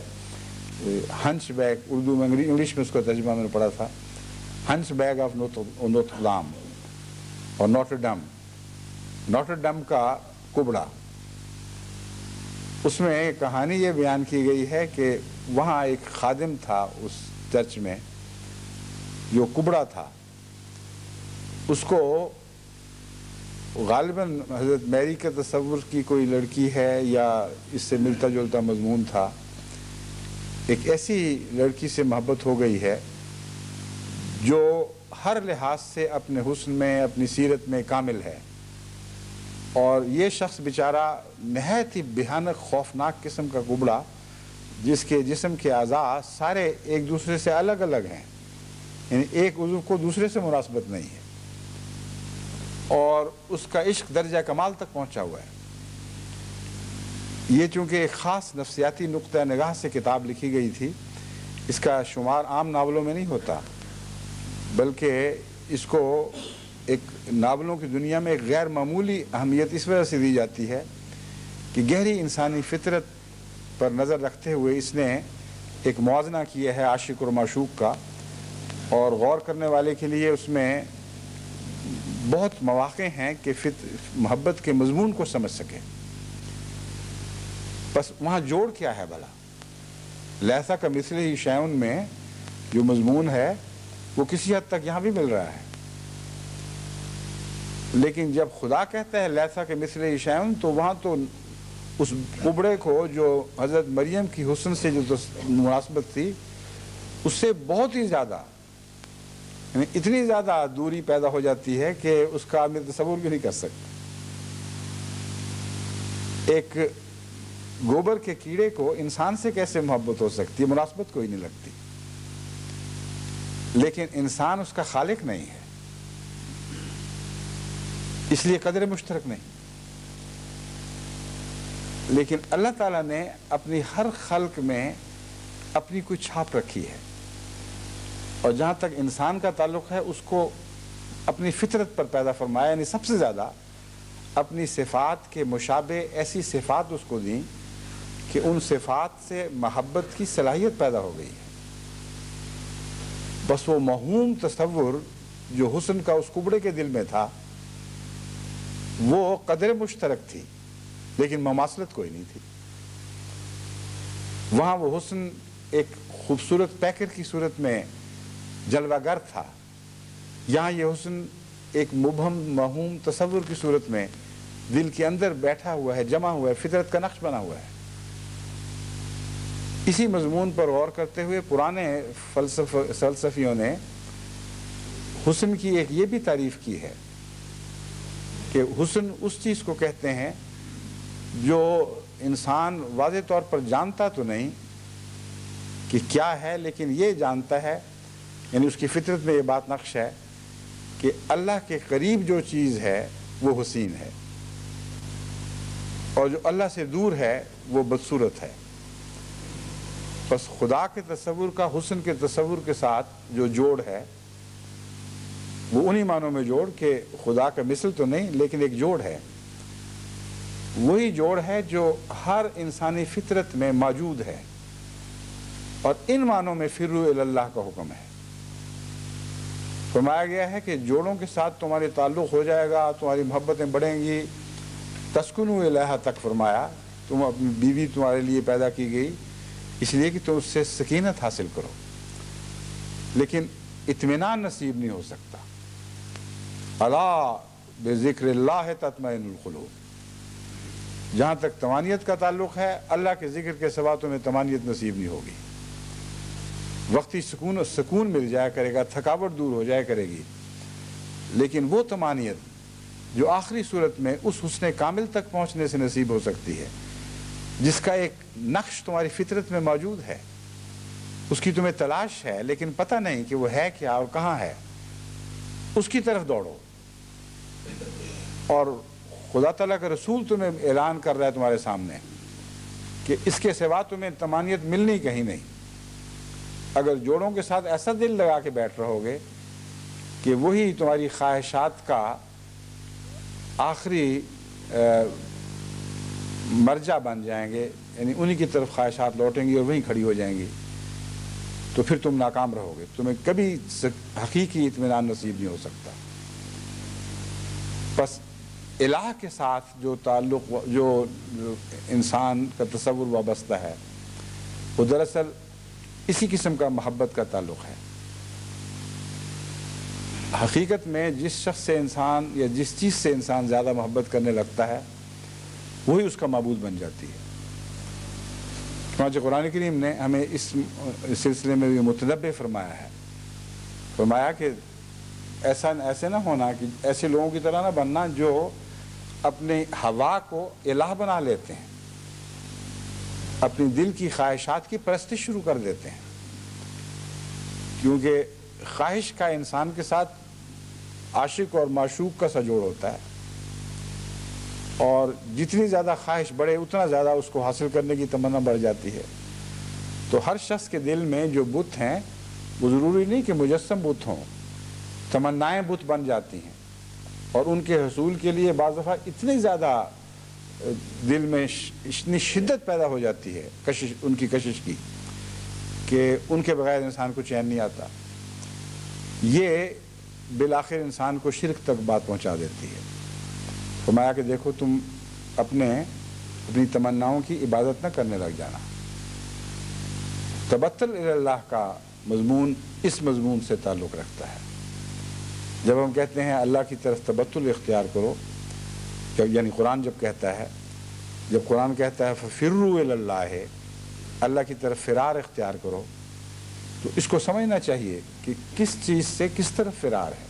ہنچ بیک، اردو میں انگلش میں اس کا ترجمہ میں نے پڑھا تھا، ہنچ بیک آف نوتر دام اور نوٹر ڈم کا کبڑا۔ اس میں کہانی یہ بیان کی گئی ہے کہ وہاں ایک خادم تھا اس چرچ میں جو کبڑا تھا، اس کو غالباً حضرت میری کے تصور کی کوئی لڑکی ہے یا اس سے ملتا جلتا مضمون تھا، ایک ایسی لڑکی سے محبت ہو گئی ہے جو ہر لحاظ سے اپنے حسن میں اپنی سیرت میں کامل ہے، اور یہ شخص بیچارہ نہایت ہی بھیانک خوفناک قسم کا کبڑا جس کے جسم کے اعضاء سارے ایک دوسرے سے الگ الگ ہیں، یعنی ایک عضو کو دوسرے سے مناسبت نہیں ہے، اور اس کا عشق درجہ کمال تک پہنچا ہوا ہے۔ یہ چونکہ ایک خاص نفسیاتی نقطہ نگاہ سے کتاب لکھی گئی تھی، اس کا شمار عام ناولوں میں نہیں ہوتا، بلکہ اس کو ایک ناولوں کی دنیا میں ایک غیر معمولی اہمیت اس وجہ سے دی جاتی ہے کہ گہری انسانی فطرت پر نظر رکھتے ہوئے اس نے ایک موازنہ کیا ہے عاشق اور معشوق کا، اور غور کرنے والے کے لیے اس میں بہت مواقع ہیں کہ محبت کے مضمون کو سمجھ سکے۔ بس وہاں جوڑ کیا ہے بھلا؟ لیسا کا مثلہ شیء میں جو مضمون ہے وہ کسی حد تک یہاں بھی مل رہا ہے، لیکن جب خدا کہتا ہے لیسا کے مثلہ شیء تو وہاں تو اس کبڑے کو جو حضرت مریم کی حسن سے جو مناسبت تھی اس سے بہت ہی زیادہ، یعنی اتنی زیادہ دوری پیدا ہو جاتی ہے کہ اس کا آدمی تصور بھی نہیں کر سکتا۔ ایک گوبر کے کیڑے کو انسان سے کیسے محبت ہو سکتی ہے؟ مناسبت کوئی نہیں لگتی، لیکن انسان اس کا خالق نہیں ہے، اس لیے قدر مشترک نہیں۔ لیکن اللہ تعالیٰ نے اپنی ہر خلق میں اپنی کوئی چھاپ رکھی ہے، اور جہاں تک انسان کا تعلق ہے اس کو اپنی فطرت پر پیدا فرمایا، یعنی سب سے زیادہ اپنی صفات کے مشابہ ایسی صفات اس کو دیں کہ ان صفات سے محبت کی صلاحیت پیدا ہو گئی ہے۔ بس وہ موہوم تصور جو حسن کا اس کبڑے کے دل میں تھا وہ قدر مشترک تھی، لیکن مماثلت کوئی نہیں تھی۔ وہاں وہ حسن ایک خوبصورت پیکر کی صورت میں جلوہ گر تھا، یہاں یہ حسن ایک مبہم موہوم تصور کی صورت میں دل کے اندر بیٹھا ہوا ہے، جمع ہوا ہے، فطرت کا نقش بنا ہوا ہے۔ اسی مضمون پر غور کرتے ہوئے پرانے فلسفیوں نے حسن کی ایک یہ بھی تعریف کی ہے کہ حسن اس چیز کو کہتے ہیں جو انسان واضح طور پر جانتا تو نہیں کہ کیا ہے، لیکن یہ جانتا ہے، یعنی اس کی فطرت میں یہ بات نقش ہے کہ اللہ کے قریب جو چیز ہے وہ حسین ہے، اور جو اللہ سے دور ہے وہ بدصورت ہے۔ بس خدا کے تصور کا حسن کے تصور کے ساتھ جو جوڑ ہے وہ انہی معنوں میں جوڑ کہ خدا کا مثل تو نہیں لیکن ایک جوڑ ہے، وہی جوڑ ہے جو ہر انسانی فطرت میں موجود ہے، اور ان معنوں میں فروا الی اللہ کا حکم ہے۔ فرمایا گیا ہے کہ جوڑوں کے ساتھ تمہارے تعلق ہو جائے گا، تمہاری محبتیں بڑھیں گی، تسکنوا الیہا تک فرمایا، تم اپنی بیوی تمہارے لیے پیدا کی گئی اس لیے کہ تم اس سے سکینت حاصل کرو، لیکن اطمینان نصیب نہیں ہو سکتا۔ الا بذکر اللہ تطمئن القلوب، جہاں تک طمانینت کا تعلق ہے اللہ کے ذکر کے سوا تمہیں طمانینت نصیب نہیں ہوگی۔ وقتی سکون مل جایا کرے گا، تھکاوٹ دور ہو جایا کرے گی، لیکن وہ طمانینت جو آخری صورت میں اس حسن کامل تک پہنچنے سے نصیب ہو سکتی ہے جس کا ایک نقش تمہاری فطرت میں موجود ہے، اس کی تمہیں تلاش ہے لیکن پتہ نہیں کہ وہ ہے کیا اور کہاں ہے، اس کی طرف دوڑو۔ اور خدا تعالیٰ کا رسول تمہیں اعلان کر رہا ہے تمہارے سامنے کہ اس کے سوا تمہیں طمانینت ملنی کہیں نہیں۔ اگر جوڑوں کے ساتھ ایسا دل لگا کے بیٹھ رہو گے کہ وہی تمہاری خواہشات کا آخری مرجع بن جائیں گے، یعنی انہی کی طرف خواہشات لوٹیں گی اور وہیں کھڑی ہو جائیں گی، تو پھر تم ناکام رہو گے، تمہیں کبھی حقیقی اطمینان نصیب نہیں ہو سکتا۔ بس الہ کے ساتھ جو تعلق، جو انسان کا تصور وابستہ ہے، وہ دراصل اسی قسم کا محبت کا تعلق ہے۔ حقیقت میں جس شخص سے انسان یا جس چیز سے انسان زیادہ محبت کرنے لگتا ہے وہی اس کا معبود بن جاتی ہے۔ چنانچہ قرآن کریم نے ہمیں اس سلسلے میں بھی متنبہ فرمایا ہے، فرمایا کہ ایسے نہ ہونا کہ ایسے لوگوں کی طرح نہ بننا جو اپنے ہوا کو الہ بنا لیتے ہیں، اپنی دل کی خواہشات کی پرستش شروع کر دیتے ہیں، کیونکہ خواہش کا انسان کے ساتھ عاشق اور معشوق کا سا جوڑ ہوتا ہے، اور جتنی زیادہ خواہش بڑھے اتنا زیادہ اس کو حاصل کرنے کی تمنا بڑھ جاتی ہے۔ تو ہر شخص کے دل میں جو بت ہیں وہ ضروری نہیں کہ مجسم بت ہوں، تمنائیں بت بن جاتی ہیں، اور ان کے حصول کے لیے بعض دفعہ اتنی زیادہ دل میں اتنی شدت پیدا ہو جاتی ہے ان کی کشش کی کہ ان کے بغیر انسان کو چین نہیں آتا۔ یہ بالآخر انسان کو شرک تک بات پہنچا دیتی ہے۔ فرمایا کہ دیکھو تم اپنی تمناؤں کی عبادت نہ کرنے لگ جانا۔ تبتل الی اللہ کا مضمون اس مضمون سے تعلق رکھتا ہے۔ جب ہم کہتے ہیں اللہ کی طرف تبتل اختیار کرو، یعنی قرآن جب کہتا ہے، جب قرآن کہتا ہے ففروا الی اللہ، اللہ کی طرف فرار اختیار کرو، تو اس کو سمجھنا چاہیے کہ کس چیز سے کس طرف فرار ہے۔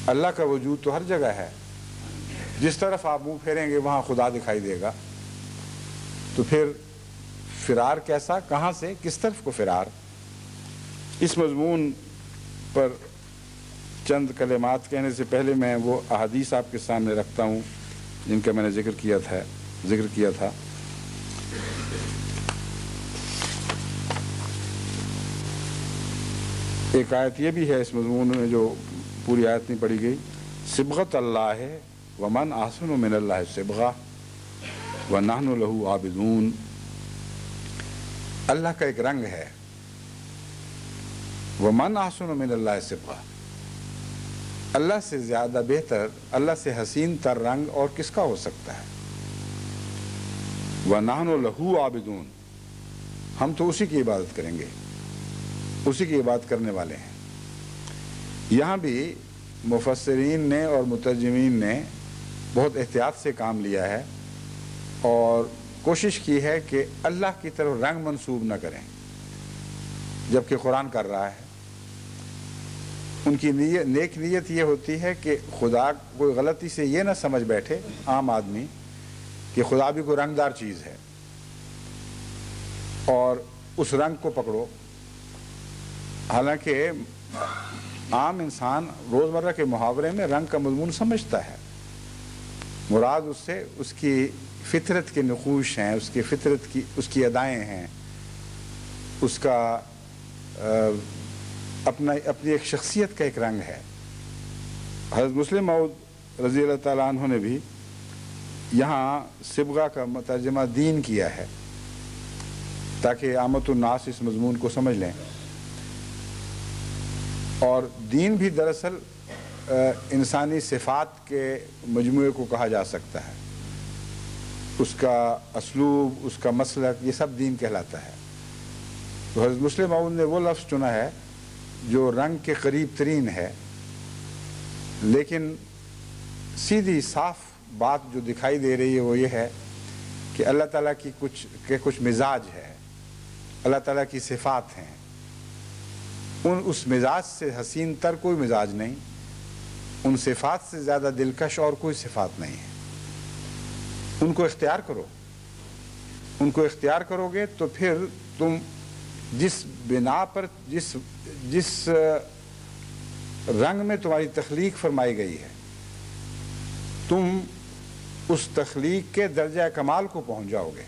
اللہ کا وجود تو ہر جگہ ہے، جس طرف آپ منہ پھیریں گے وہاں خدا دکھائی دے گا، تو پھر فرار کیسا، کہاں سے، کس طرف کو فرار؟ اس مضمون پر چند کلمات کہنے سے پہلے میں وہ احادیث آپ کے سامنے رکھتا ہوں جن کا میں نے ذکر کیا تھا۔ ایک آیت یہ بھی ہے اس مضمون میں جو پوری آیت نہیں پڑھی گئی، صبغۃ اللہ ومن احسن من اللہ صبغہ ونحن لہ عابدون۔ اللہ کا ایک رنگ ہے، ومن احسن من اللہ صبغہ، اللہ سے زیادہ بہتر، اللہ سے حسین تر رنگ اور کس کا ہو سکتا ہے؟ وَنَحْنُ لَهُ عَابِدُونَ، ہم تو اسی کی عبادت کریں گے، اسی کی عبادت کرنے والے ہیں۔ یہاں بھی مفسرین نے اور مترجمین نے بہت احتیاط سے کام لیا ہے اور کوشش کی ہے کہ اللہ کی طرف رنگ منسوب نہ کریں جبکہ قرآن کر رہا ہے۔ ان کی نیک نیت یہ ہوتی ہے کہ خدا کوئی غلطی سے یہ نہ سمجھ بیٹھے عام آدمی کہ خدا بھی کوئی رنگدار چیز ہے اور اس رنگ کو پکڑو، حالانکہ عام انسان روزمرہ کے محاورے میں رنگ کا مضمون سمجھتا ہے، مراد اس سے اس کی فطرت کے نقوش ہیں، اس کی فطرت کی اس کی ادائیں ہیں، اس کا اپنی ایک شخصیت کا ایک رنگ ہے۔ حضرت مسلم موعود رضی اللہ تعالیٰ عنہ نے بھی یہاں صبغہ کا ترجمہ دین کیا ہے تاکہ عامت الناس اس مضمون کو سمجھ لیں، اور دین بھی دراصل انسانی صفات کے مجموعے کو کہا جا سکتا ہے، اس کا اسلوب، اس کا مسلک، یہ سب دین کہلاتا ہے۔ تو حضرت مسلم موعود نے وہ لفظ چنا ہے جو رنگ کے قریب ترین ہے، لیکن سیدھی صاف بات جو دکھائی دے رہی ہے وہ یہ ہے کہ اللہ تعالیٰ کی کچھ مزاج ہے، اللہ تعالیٰ کی صفات ہیں، اس مزاج سے حسین تر کوئی مزاج نہیں، ان صفات سے زیادہ دلکش اور کوئی صفات نہیں ہے۔ ان کو اختیار کرو، ان کو اختیار کرو گے تو پھر تم جس بنا پر جس رنگ میں تمہاری تخلیق فرمائی گئی ہے تم اس تخلیق کے درجہ کمال کو پہنچ جاؤ گے۔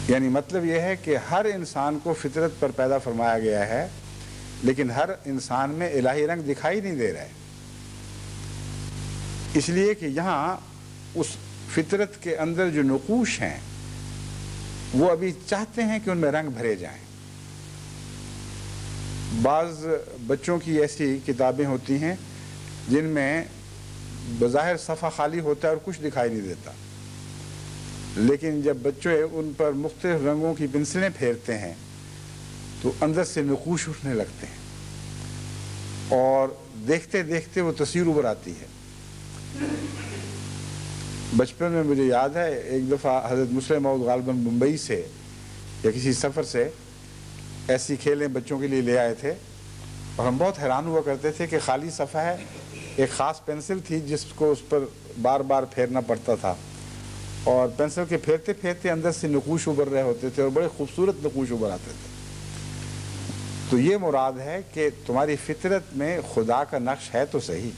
یعنی مطلب یہ ہے کہ ہر انسان کو فطرت پر پیدا فرمایا گیا ہے، لیکن ہر انسان میں الہی رنگ دکھائی نہیں دے رہا ہے، اس لیے کہ یہاں اس فطرت کے اندر جو نقوش ہیں وہ ابھی چاہتے ہیں کہ ان میں رنگ بھرے جائیں۔ بعض بچوں کی ایسی کتابیں ہوتی ہیں جن میں بظاہر صفحہ خالی ہوتا ہے اور کچھ دکھائی نہیں دیتا، لیکن جب بچے ان پر مختلف رنگوں کی پنسلیں پھیرتے ہیں تو اندر سے نقوش اٹھنے لگتے ہیں اور دیکھتے دیکھتے وہ تصویر ابھر آتی ہے۔ بچپن میں مجھے یاد ہے ایک دفعہ حضرت مسلم موعود غالباً ممبئی سے یا کسی سفر سے ایسی کھیلیں بچوں کے لیے لے آئے تھے، اور ہم بہت حیران ہوا کرتے تھے کہ خالی صفحہ ہے، ایک خاص پینسل تھی جس کو اس پر بار بار پھیرنا پڑتا تھا، اور پینسل کے پھیرتے پھیرتے اندر سے نقوش ابھر رہے ہوتے تھے اور بڑے خوبصورت نقوش ابھر آتے تھے۔ تو یہ مراد ہے کہ تمہاری فطرت میں خدا کا نقش ہے تو صحیح،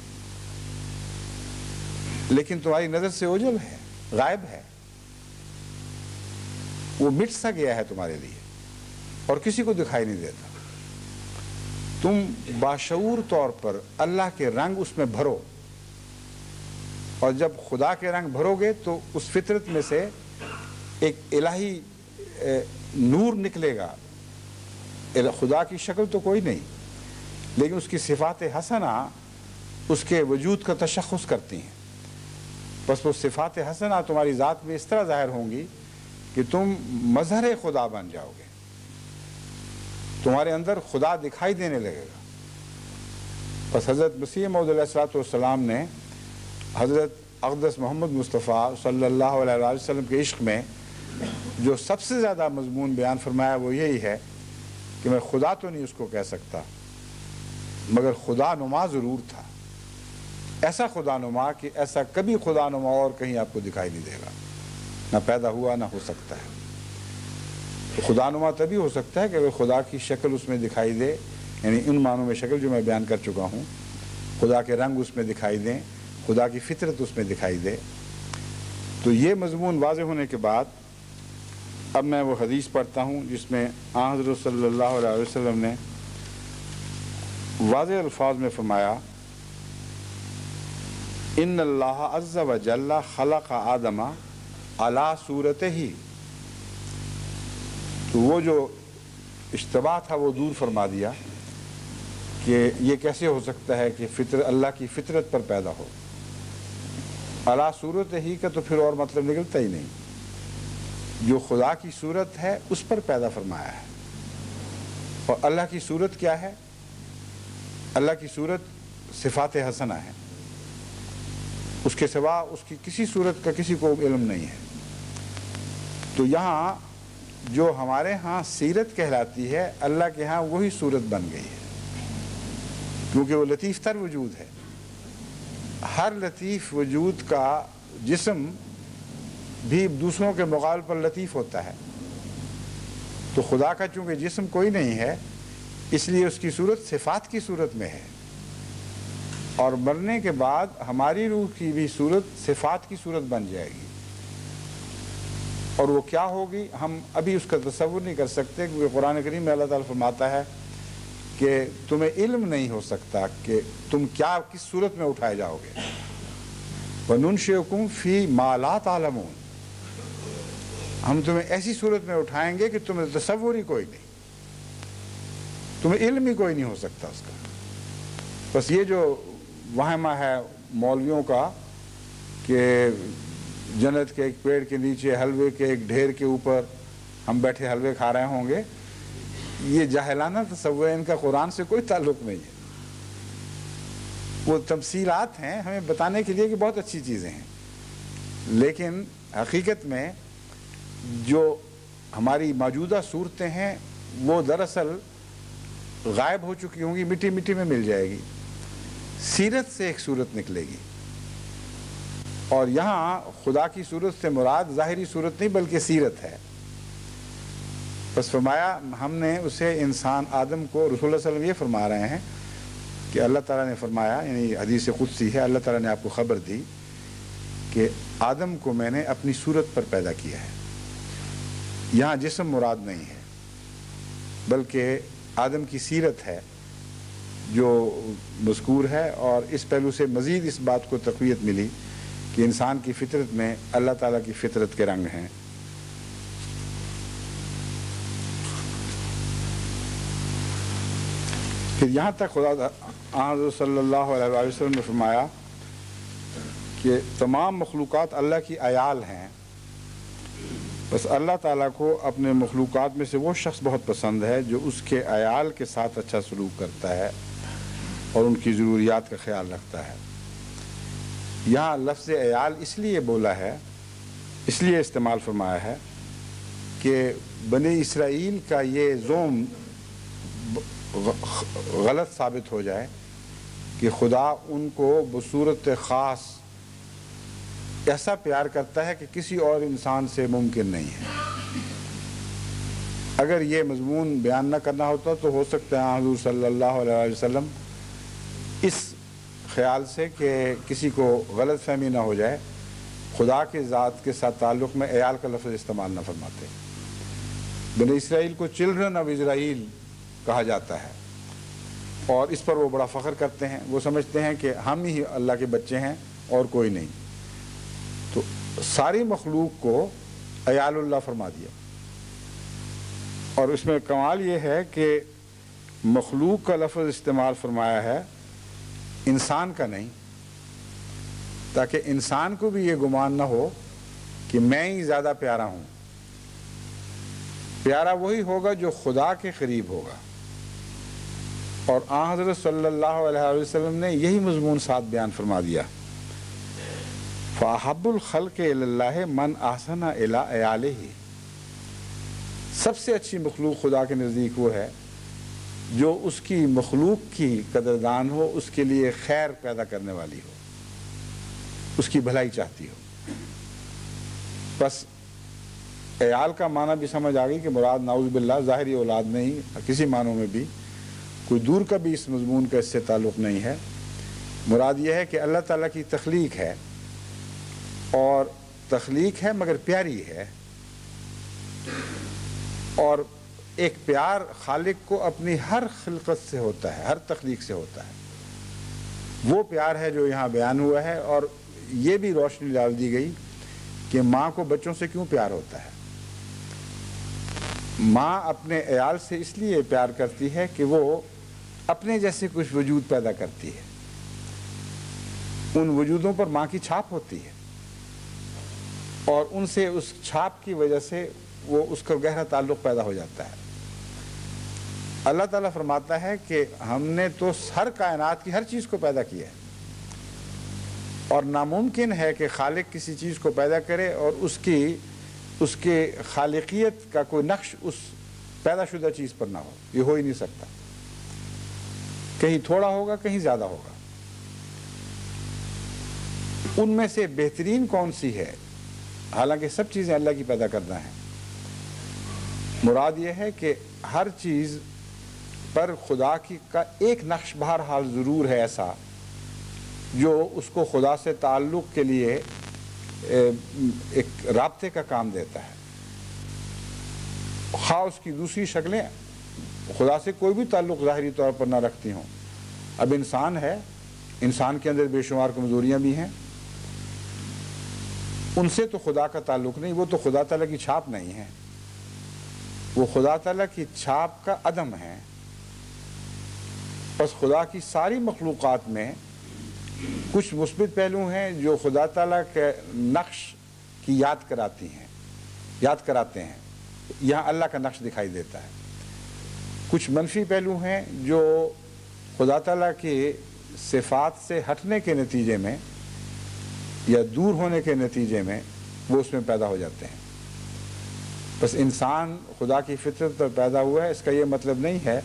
لیکن تمہاری نظر سے اوجھل ہے، غائب ہے، وہ مٹ سا گیا ہے تمہارے لیے اور کسی کو دکھائی نہیں دیتا۔ تم باشعور طور پر اللہ کے رنگ اس میں بھرو، اور جب خدا کے رنگ بھرو گے تو اس فطرت میں سے ایک الہی نور نکلے گا۔ خدا کی شکل تو کوئی نہیں، لیکن اس کی صفات حسنہ اس کے وجود کا تشخص کرتی ہیں، بس وہ صفات حسنہ تمہاری ذات میں اس طرح ظاہر ہوں گی کہ تم مظہر خدا بن جاؤ گے، تمہارے اندر خدا دکھائی دینے لگے گا۔ بس حضرت مسیح موعود علیہ السلام نے حضرت اقدس محمد مصطفیٰ صلی اللہ علیہ وسلم کے عشق میں جو سب سے زیادہ مضمون بیان فرمایا وہ یہی ہے کہ میں خدا تو نہیں اس کو کہہ سکتا، مگر خدا نما ضرور تھا، ایسا خدا نما کہ ایسا کبھی خدا نما اور کہیں آپ کو دکھائی نہیں دے گا، نہ پیدا ہوا نہ ہو سکتا ہے۔ تو خدا نما تبھی ہو سکتا ہے کہ اگر خدا کی شکل اس میں دکھائی دے، یعنی ان معنوں میں شکل جو میں بیان کر چکا ہوں، خدا کے رنگ اس میں دکھائی دیں، خدا کی فطرت اس میں دکھائی دے۔ تو یہ مضمون واضح ہونے کے بعد اب میں وہ حدیث پڑھتا ہوں جس میں آن حضرت صلی اللہ علیہ وسلم نے واضح الفاظ میں فرمایا، ان اللہ عز و جل خلق آدم علی صورتہ، تو وہ جو اشتباہ تھا وہ دور فرما دیا کہ یہ کیسے ہو سکتا ہے کہ اللہ کی فطرت پر پیدا ہو۔ علی صورت ہی کا تو پھر اور مطلب نکلتا ہی نہیں، جو خدا کی صورت ہے اس پر پیدا فرمایا ہے۔ اور اللہ کی صورت کیا ہے؟ اللہ کی صورت صفات حسنہ ہے، اس کے سوا اس کی کسی صورت کا کسی کو علم نہیں ہے۔ تو یہاں جو ہمارے ہاں سیرت کہلاتی ہے، اللہ کے ہاں وہی صورت بن گئی ہے، کیونکہ وہ لطیف تر وجود ہے۔ ہر لطیف وجود کا جسم بھی دوسروں کے مقابل پر لطیف ہوتا ہے۔ تو خدا کا چونکہ جسم کوئی نہیں ہے، اس لیے اس کی صورت صفات کی صورت میں ہے، اور مرنے کے بعد ہماری روح کی بھی صورت صفات کی صورت بن جائے گی، اور وہ کیا ہوگی ہم ابھی اس کا تصور نہیں کر سکتے، کیونکہ قرآن کریم میں اللہ تعالیٰ فرماتا ہے کہ تمہیں علم نہیں ہو سکتا کہ تم کیا کس صورت میں اٹھائے جاؤ گے۔ وَنُنشِئُكُمْ فِي مَا لَا تَعْلَمُونَ، ہم تمہیں ایسی صورت میں اٹھائیں گے کہ تمہیں تصور ہی کوئی نہیں، تمہیں علم ہی کوئی نہیں ہو سکتا اس کا۔ بس یہ جو وہمہ ہے مولویوں کا کہ جنت کے ایک پیڑ کے نیچے حلوے کے ایک ڈھیر کے اوپر ہم بیٹھے حلوے کھا رہے ہوں گے، یہ جاہلانہ تصور ہے، ان کا قرآن سے کوئی تعلق نہیں ہے۔ وہ تمثیلات ہیں ہمیں بتانے کے لیے کہ بہت اچھی چیزیں ہیں، لیکن حقیقت میں جو ہماری موجودہ صورتیں ہیں وہ دراصل غائب ہو چکی ہوں گی، مٹی مٹی میں مل جائے گی، سیرت سے ایک صورت نکلے گی۔ اور یہاں خدا کی صورت سے مراد ظاہری صورت نہیں بلکہ سیرت ہے۔ بس فرمایا ہم نے اسے انسان آدم کو، رسول اللہ صلی اللہ علیہ وسلم یہ فرما رہے ہیں کہ اللہ تعالیٰ نے فرمایا، یعنی حدیث قدسی ہے، اللہ تعالیٰ نے آپ کو خبر دی کہ آدم کو میں نے اپنی صورت پر پیدا کیا ہے۔ یہاں جسم مراد نہیں ہے بلکہ آدم کی سیرت ہے جو مذکور ہے، اور اس پہلو سے مزید اس بات کو تقویت ملی کہ انسان کی فطرت میں اللہ تعالیٰ کی فطرت کے رنگ ہیں۔ پھر یہاں تک خدا حضرت صلی اللہ علیہ وسلم نے فرمایا کہ تمام مخلوقات اللہ کی عیال ہیں، بس اللہ تعالیٰ کو اپنے مخلوقات میں سے وہ شخص بہت پسند ہے جو اس کے عیال کے ساتھ اچھا سلوک کرتا ہے اور ان کی ضروریات کا خیال رکھتا ہے۔ یہاں لفظ عیال اس لیے بولا ہے، اس لیے استعمال فرمایا ہے کہ بنی اسرائیل کا یہ زوم غلط ثابت ہو جائے کہ خدا ان کو بصورت خاص ایسا پیار کرتا ہے کہ کسی اور انسان سے ممکن نہیں ہے۔ اگر یہ مضمون بیان نہ کرنا ہوتا تو ہو سکتا ہے حضور صلی اللہ علیہ وسلم اس خیال سے کہ کسی کو غلط فہمی نہ ہو جائے، خدا کے ذات کے ساتھ تعلق میں عیال کا لفظ استعمال نہ فرماتے۔ بنی اسرائیل کو چلڈرن آف اسرائیل کہا جاتا ہے، اور اس پر وہ بڑا فخر کرتے ہیں۔ وہ سمجھتے ہیں کہ ہم ہی اللہ کے بچے ہیں اور کوئی نہیں۔ تو ساری مخلوق کو عیال اللہ فرما دیا، اور اس میں کمال یہ ہے کہ مخلوق کا لفظ استعمال فرمایا ہے، انسان کا نہیں، تاکہ انسان کو بھی یہ گمان نہ ہو کہ میں ہی زیادہ پیارا ہوں۔ پیارا وہی ہوگا جو خدا کے قریب ہوگا، اور آن حضرت صلی اللہ علیہ وسلم نے یہی مضمون ساتھ بیان فرما دیا۔ فَأَحَبُّ الْخَلْقِ إِلَى اللَّهِ مَنْ أَحْسَنَ إِلَىٰ عِيَالِهِ، سب سے اچھی مخلوق خدا کے نزدیک وہ ہے جو اس کی مخلوق کی قدردان ہو، اس کے لیے خیر پیدا کرنے والی ہو، اس کی بھلائی چاہتی ہو۔ بس عیال کا معنی بھی سمجھ آ گئی کہ مراد نعوذ باللہ ظاہری اولاد نہیں، کسی معنوں میں بھی کوئی دور کا بھی اس مضمون کا اس سے تعلق نہیں ہے۔ مراد یہ ہے کہ اللہ تعالیٰ کی تخلیق ہے، اور تخلیق ہے مگر پیاری ہے، اور ایک پیار خالق کو اپنی ہر خلقت سے ہوتا ہے، ہر تخلیق سے ہوتا ہے۔ وہ پیار ہے جو یہاں بیان ہوا ہے، اور یہ بھی روشنی ڈال دی گئی کہ ماں کو بچوں سے کیوں پیار ہوتا ہے۔ ماں اپنے عیال سے اس لیے پیار کرتی ہے کہ وہ اپنے جیسے کچھ وجود پیدا کرتی ہے، ان وجودوں پر ماں کی چھاپ ہوتی ہے، اور ان سے اس چھاپ کی وجہ سے وہ اس کا گہرا تعلق پیدا ہو جاتا ہے۔ اللہ تعالیٰ فرماتا ہے کہ ہم نے تو ہر کائنات کی ہر چیز کو پیدا کیا ہے، اور ناممکن ہے کہ خالق کسی چیز کو پیدا کرے اور اس کے خالقیت کا کوئی نقش اس پیدا شدہ چیز پر نہ ہو. یہ ہو ہی نہیں سکتا. کہیں تھوڑا ہوگا، کہیں زیادہ ہوگا. ان میں سے بہترین کون سی ہے؟ حالانکہ سب چیزیں اللہ کی پیدا کردہ ہیں. مراد یہ ہے کہ ہر چیز پر خدا کا ایک نقش بہرحال ضرور ہے ایسا جو اس کو خدا سے تعلق کے لیے ایک رابطے کا کام دیتا ہے. خواہ اس کی دوسری شکلیں خدا سے کوئی بھی تعلق ظاہری طور پر نہ رکھتی ہوں. اب انسان ہے، انسان کے اندر بے شمار کمزوریاں بھی ہیں. ان سے تو خدا کا تعلق نہیں، وہ تو خدا تعالیٰ کی چھاپ نہیں ہے، وہ خدا تعالیٰ کی چھاپ کا عدم ہے. بس خدا کی ساری مخلوقات میں کچھ مثبت پہلو ہیں جو خدا تعالیٰ کے نقش کی یاد کراتے ہیں. یہاں اللہ کا نقش دکھائی دیتا ہے. کچھ منفی پہلو ہیں جو خدا تعالیٰ کی صفات سے ہٹنے کے نتیجے میں یا دور ہونے کے نتیجے میں وہ اس میں پیدا ہو جاتے ہیں. بس انسان خدا کی فطرت پر پیدا ہوا ہے، اس کا یہ مطلب نہیں ہے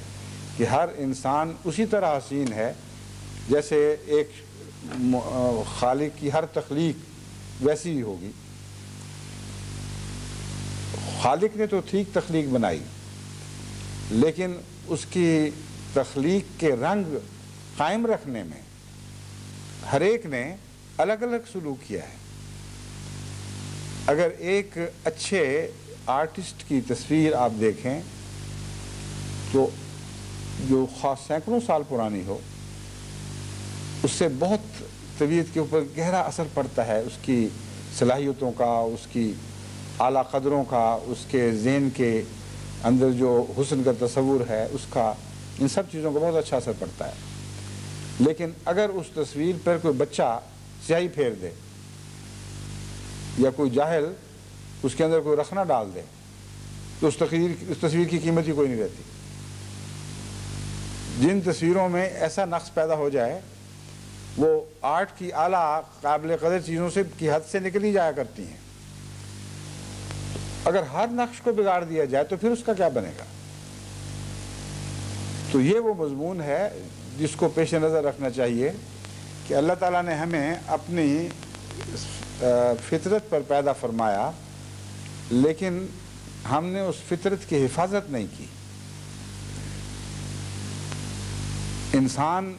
کہ ہر انسان اسی طرح حسین ہے جیسے ایک خالق کی ہر تخلیق ویسی ہی ہوگی. خالق نے تو ٹھیک تخلیق بنائی، لیکن اس کی تخلیق کے رنگ قائم رکھنے میں ہر ایک نے الگ الگ سلوک کیا ہے. اگر ایک اچھے آرٹسٹ کی تصویر آپ دیکھیں تو جو خاص سینکڑوں سال پرانی ہو، اس سے بہت طبیعت کے اوپر گہرا اثر پڑتا ہے، اس کی صلاحیتوں کا، اس کی اعلیٰ قدروں کا، اس کے ذہن کے اندر جو حسن کا تصور ہے اس کا، ان سب چیزوں کا بہت اچھا اثر پڑتا ہے. لیکن اگر اس تصویر پر کوئی بچہ سیاہی پھیر دے یا کوئی جاہل اس کے اندر کوئی رخنہ ڈال دے تو اس تصویر کی قیمت ہی کوئی نہیں رہتی. جن تصویروں میں ایسا نقص پیدا ہو جائے وہ آرٹ کی اعلیٰ قابل قدر چیزوں سے کی حد سے نکل ہی جایا کرتی ہیں. اگر ہر نقش کو بگاڑ دیا جائے تو پھر اس کا کیا بنے گا؟ تو یہ وہ مضمون ہے جس کو پیش نظر رکھنا چاہیے کہ اللہ تعالیٰ نے ہمیں اپنی فطرت پر پیدا فرمایا، لیکن ہم نے اس فطرت کی حفاظت نہیں کی. انسان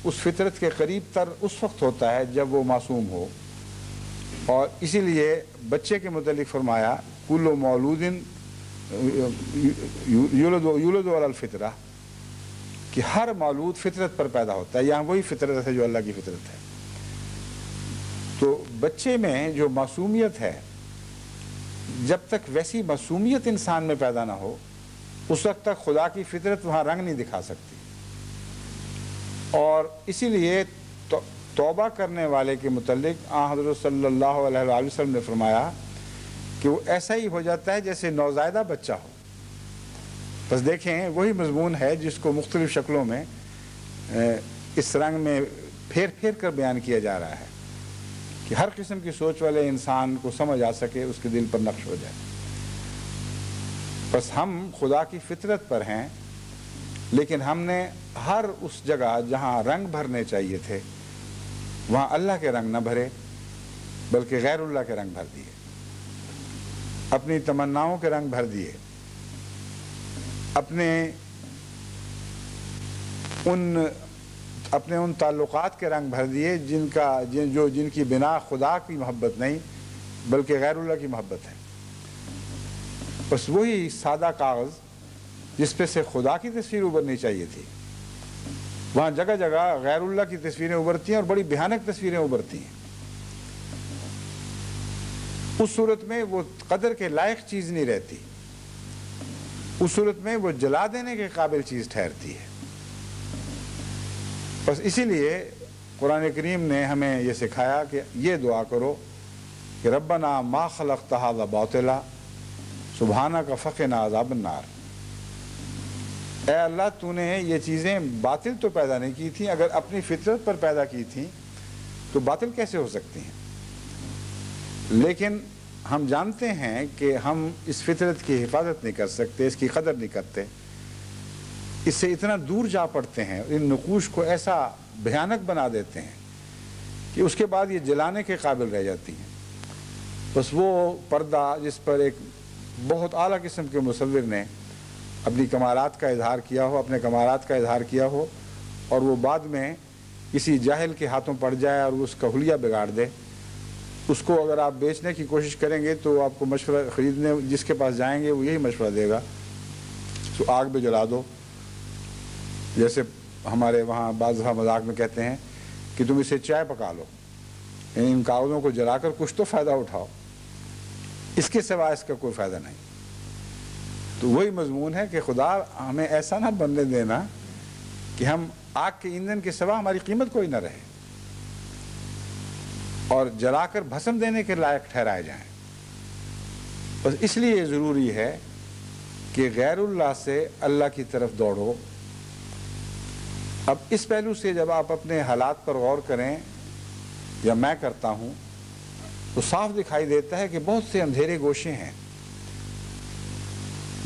اس فطرت کے قریب تر اس وقت ہوتا ہے جب وہ معصوم ہو، اور اسی لیے بچے کے متعلق فرمایا کل مولود یولد علی الفطرہ، کہ ہر مولود فطرت پر پیدا ہوتا ہے. یہاں وہی فطرت ہے جو اللہ کی فطرت ہے. تو بچے میں جو معصومیت ہے، جب تک ویسی معصومیت انسان میں پیدا نہ ہو اس وقت تک خدا کی فطرت وہاں رنگ نہیں دکھا سکتی. اور اسی لیے توبہ کرنے والے کے متعلق حضرت صلی اللہ علیہ وآلہ وسلم نے فرمایا کہ وہ ایسا ہی ہو جاتا ہے جیسے نوزائیدہ بچہ ہو. بس دیکھیں وہی مضمون ہے جس کو مختلف شکلوں میں اس رنگ میں پھیر پھیر کر بیان کیا جا رہا ہے کہ ہر قسم کی سوچ والے انسان کو سمجھ آ سکے، اس کے دل پر نقش ہو جائے. بس ہم خدا کی فطرت پر ہیں، لیکن ہم نے ہر اس جگہ جہاں رنگ بھرنے چاہیے تھے وہاں اللہ کے رنگ نہ بھرے بلکہ غیر اللہ کے رنگ بھر دیے، اپنی تمناؤں کے رنگ بھر دیے، اپنے ان تعلقات کے رنگ بھر دیے جن کی بنا خدا کی محبت نہیں بلکہ غیر اللہ کی محبت ہے. بس وہی سادہ کاغذ جس پہ سے خدا کی تصویر ابھرنی چاہیے تھی، وہاں جگہ جگہ غیر اللہ کی تصویریں ابھرتی ہیں اور بڑی بھیانک تصویریں ابھرتی ہیں. اس صورت میں وہ قدر کے لائق چیز نہیں رہتی، اس صورت میں وہ جلا دینے کے قابل چیز ٹھہرتی ہے. بس اسی لیے قرآن کریم نے ہمیں یہ سکھایا کہ یہ دعا کرو کہ ربنا ما خلقت ھذا باطلا سبحانک فقنا عذاب النار. اے اللہ تو نے یہ چیزیں باطل تو پیدا نہیں کی تھیں، اگر اپنی فطرت پر پیدا کی تھیں تو باطل کیسے ہو سکتی ہیں؟ لیکن ہم جانتے ہیں کہ ہم اس فطرت کی حفاظت نہیں کر سکتے، اس کی قدر نہیں کرتے، اس سے اتنا دور جا پڑتے ہیں، ان نقوش کو ایسا بھیانک بنا دیتے ہیں کہ اس کے بعد یہ جلانے کے قابل رہ جاتی ہیں۔ بس وہ پردہ جس پر ایک بہت اعلیٰ قسم کے مصور نے اپنی کمالات کا اظہار کیا ہو، اپنے کمالات کا اظہار کیا ہو، اور وہ بعد میں کسی جاہل کے ہاتھوں پڑ جائے اور اس کا حلیہ بگاڑ دے، اس کو اگر آپ بیچنے کی کوشش کریں گے تو آپ کو مشورہ خریدنے جس کے پاس جائیں گے وہ یہی مشورہ دے گا تو آگ میں جلا دو۔ جیسے ہمارے وہاں بعض دفعہ مذاق میں کہتے ہیں کہ تم اسے چائے پکا لو، یعنی ان کاغذوں کو جلا کر کچھ تو فائدہ اٹھاؤ، اس کے سوا اس کا کوئی فائدہ نہیں۔ تو وہی مضمون ہے کہ خدا ہمیں ایسا نہ بننے دینا کہ ہم آگ کے ایندھن کے سوا ہماری قیمت کوئی نہ رہے اور جلا کر بھسم دینے کے لائق ٹھہرائے جائیں۔ بس اس لیے ضروری ہے کہ غیر اللہ سے اللہ کی طرف دوڑو۔ اب اس پہلو سے جب آپ اپنے حالات پر غور کریں یا میں کرتا ہوں تو صاف دکھائی دیتا ہے کہ بہت سے اندھیرے گوشے ہیں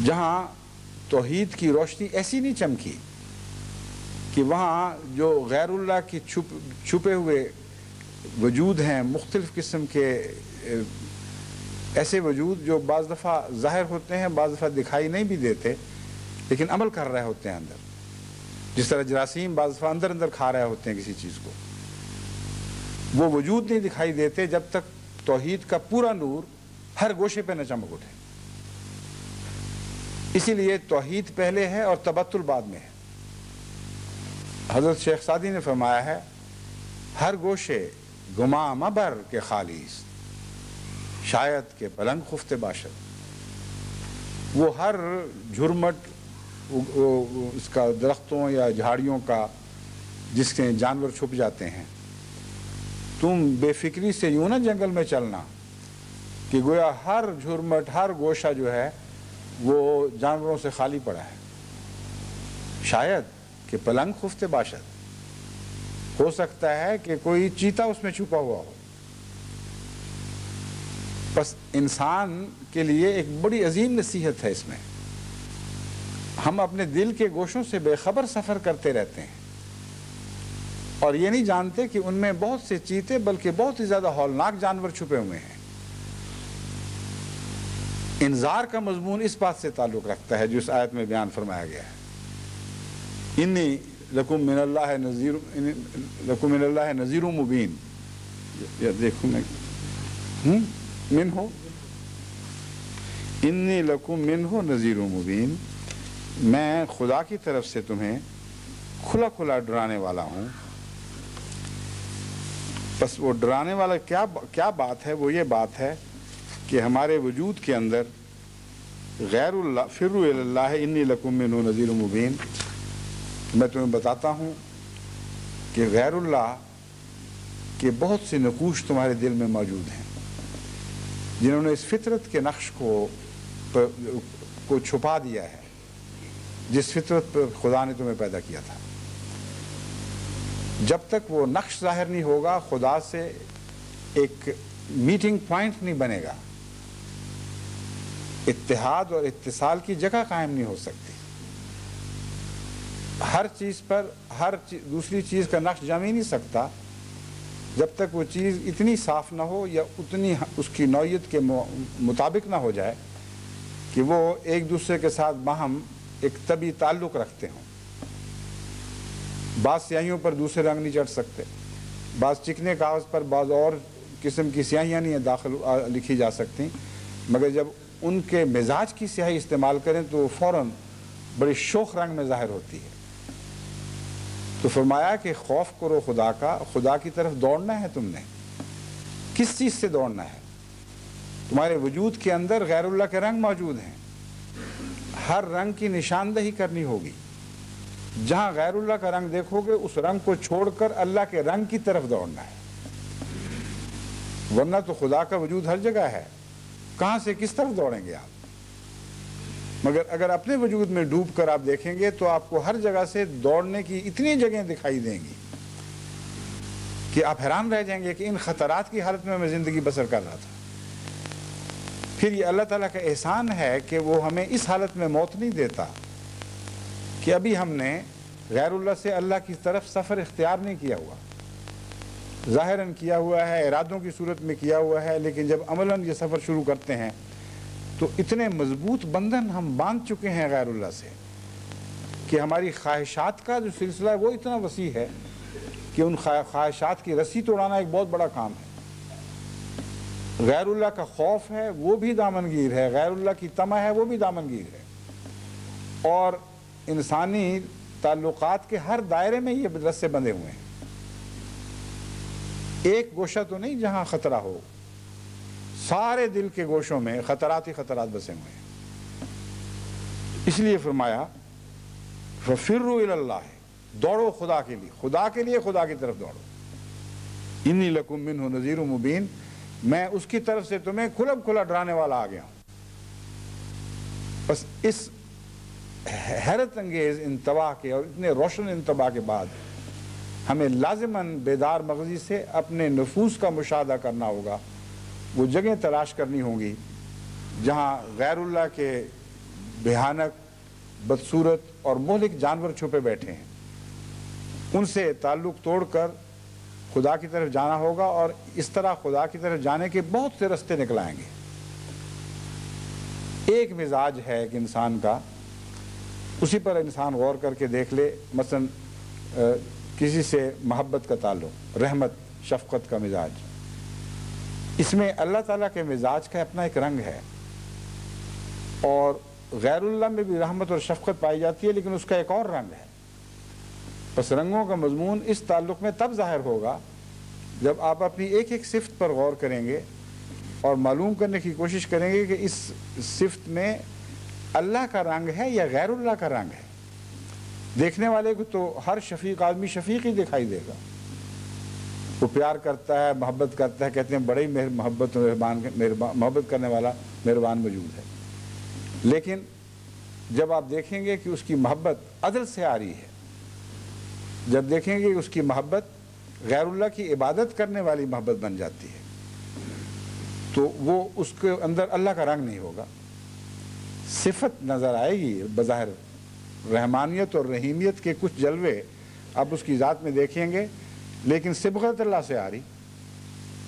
جہاں توحید کی روشنی ایسی نہیں چمکی کہ وہاں جو غیر اللہ کی چھپے ہوئے وجود ہیں، مختلف قسم کے ایسے وجود جو بعض دفعہ ظاہر ہوتے ہیں، بعض دفعہ دکھائی نہیں بھی دیتے لیکن عمل کر رہے ہوتے ہیں اندر، جس طرح جراثیم بعض دفعہ اندر اندر کھا رہے ہوتے ہیں کسی چیز کو، وہ وجود نہیں دکھائی دیتے جب تک توحید کا پورا نور ہر گوشے پہ نہ چمک اٹھے۔ اسی لیے توحید پہلے ہے اور تبتل بعد میں ہے۔ حضرت شیخ سعدی نے فرمایا ہے ہر گوشے گما مبر کے خالیس، شاید کہ پلنگ خفتے باشد۔ وہ ہر جھرمٹ اس کا درختوں یا جھاڑیوں کا جس کے جانور چھپ جاتے ہیں، تم بے فکری سے یوں نہ جنگل میں چلنا کہ گویا ہر جھرمٹ ہر گوشہ جو ہے وہ جانوروں سے خالی پڑا ہے، شاید کہ پلنگ خفتے باشد، ہو سکتا ہے کہ کوئی چیتا اس میں چھپا ہوا ہو۔ بس انسان کے لیے ایک بڑی عظیم نصیحت ہے اس میں، ہم اپنے دل کے گوشوں سے بے خبر سفر کرتے رہتے ہیں اور یہ نہیں جانتے کہ ان میں بہت سے چیتے بلکہ بہت ہی زیادہ ہولناک جانور چھپے ہوئے ہیں۔ انذار کا مضمون اس بات سے تعلق رکھتا ہے جو اس آیت میں بیان فرمایا گیا ہے، انی لکم من اللہ نذیر مبین۔ دیکھو میں من ہو، انی لکم من ہو نذیر مبین، میں خدا کی طرف سے تمہیں کھلا کھلا ڈرانے والا ہوں۔ بس وہ ڈرانے والا کیا بات ہے؟ وہ یہ بات ہے کہ ہمارے وجود کے اندر غیر اللہ، فروا الی اللہ انی لکم منہ نذیر مبین، میں تمہیں بتاتا ہوں کہ غیر اللہ کے بہت سے نقوش تمہارے دل میں موجود ہیں جنہوں نے اس فطرت کے نقش کو چھپا دیا ہے جس فطرت پر خدا نے تمہیں پیدا کیا تھا۔ جب تک وہ نقش ظاہر نہیں ہوگا خدا سے ایک میٹنگ پوائنٹ نہیں بنے گا، اتحاد اور اتصال کی جگہ قائم نہیں ہو سکتی۔ ہر چیز پر دوسری چیز کا نقش جم ہی نہیں سکتا جب تک وہ چیز اتنی صاف نہ ہو یا اتنی اس کی نوعیت کے مطابق نہ ہو جائے کہ وہ ایک دوسرے کے ساتھ باہم ایک طبی تعلق رکھتے ہوں۔ بعض سیاہیوں پر دوسرے رنگ نہیں چڑھ سکتے، بعض چکنے کاغذ پر بعض اور قسم کی سیاہیاں نہیں لکھی جا سکتی، مگر جب ان کے مزاج کی سیاہی استعمال کریں تو وہ فوراً بڑی شوخ رنگ میں ظاہر ہوتی ہے۔ تو فرمایا کہ خوف کرو خدا کا، خدا کی طرف دوڑنا ہے تم نے۔ کس چیز سے دوڑنا ہے؟ تمہارے وجود کے اندر غیر اللہ کے رنگ موجود ہیں، ہر رنگ کی نشاندہی کرنی ہوگی۔ جہاں غیر اللہ کا رنگ دیکھو گے اس رنگ کو چھوڑ کر اللہ کے رنگ کی طرف دوڑنا ہے، ورنہ تو خدا کا وجود ہر جگہ ہے، کہاں سے کس طرف دوڑیں گے آپ؟ مگر اگر اپنے وجود میں ڈوب کر آپ دیکھیں گے تو آپ کو ہر جگہ سے دوڑنے کی اتنی جگہیں دکھائی دیں گی کہ آپ حیران رہ جائیں گے کہ ان خطرات کی حالت میں زندگی بسر کر رہا تھا۔ پھر یہ اللہ تعالیٰ کا احسان ہے کہ وہ ہمیں اس حالت میں موت نہیں دیتا کہ ابھی ہم نے غیر اللہ سے اللہ کی طرف سفر اختیار نہیں کیا ہوا، ظاہراً کیا ہوا ہے، ارادوں کی صورت میں کیا ہوا ہے، لیکن جب عملاً یہ سفر شروع کرتے ہیں تو اتنے مضبوط بندھن ہم باندھ چکے ہیں غیر اللہ سے کہ ہماری خواہشات کا جو سلسلہ ہے وہ اتنا وسیع ہے کہ ان خواہشات کی رسی توڑانا ایک بہت بڑا کام ہے۔ غیر اللہ کا خوف ہے وہ بھی دامنگیر ہے، غیر اللہ کی طمع ہے وہ بھی دامنگیر ہے، اور انسانی تعلقات کے ہر دائرے میں یہ رسے بندھے ہوئے ہیں۔ ایک گوشہ تو نہیں جہاں خطرہ ہو، سارے دل کے گوشوں میں خطرات ہی خطرات بسے ہوئے ہیں۔ اس لیے فرمایا فَفِرُّوا إِلَى اللَّهِ، دوڑو خدا کے لیے، خدا کے لیے خدا کی طرف دوڑو۔ إِنِّي لَكُم مِّنْهُ نَذِيرٌ مُبِينٌ، میں اس کی طرف سے تمہیں کھلم کھلا ڈرانے والا آ گیا ہوں۔ بس اس حیرت انگیز انتباہ کے اور اتنے روشن انتباہ کے بعد ہمیں لازماً بیدار مغزی سے اپنے نفوس کا مشاہدہ کرنا ہوگا، وہ جگہیں تلاش کرنی ہوں گی جہاں غیر اللہ کے بھیانک، بدصورت اور مہلک جانور چھپے بیٹھے ہیں، ان سے تعلق توڑ کر خدا کی طرف جانا ہوگا، اور اس طرح خدا کی طرف جانے کے بہت سے رستے نکل آئیں گے۔ ایک مزاج ہے کہ انسان کا، اسی پر انسان غور کر کے دیکھ لے، مثلا کسی سے محبت کا تعلق، رحمت شفقت کا مزاج، اس میں اللہ تعالیٰ کے مزاج کا اپنا ایک رنگ ہے، اور غیر اللہ میں بھی رحمت اور شفقت پائی جاتی ہے لیکن اس کا ایک اور رنگ ہے۔ پس رنگوں کا مضمون اس تعلق میں تب ظاہر ہوگا جب آپ اپنی ایک ایک صفت پر غور کریں گے اور معلوم کرنے کی کوشش کریں گے کہ اس صفت میں اللہ کا رنگ ہے یا غیر اللہ کا رنگ ہے۔ دیکھنے والے کو تو ہر شفیق آدمی شفیق ہی دکھائی دے گا، وہ پیار کرتا ہے، محبت کرتا ہے، کہتے ہیں بڑے ہی محبت کرنے والا مہربان موجود ہے، لیکن جب آپ دیکھیں گے کہ اس کی محبت عدل سے آ رہی ہے، جب دیکھیں گے کہ اس کی محبت غیر اللہ کی عبادت کرنے والی محبت بن جاتی ہے، تو وہ اس کے اندر اللہ کا رنگ نہیں ہوگا۔ صفت نظر آئے گی بظاہر، رحمانیت اور رحیمیت کے کچھ جلوے آپ اس کی ذات میں دیکھیں گے، لیکن صبغت اللہ سے آ رہی،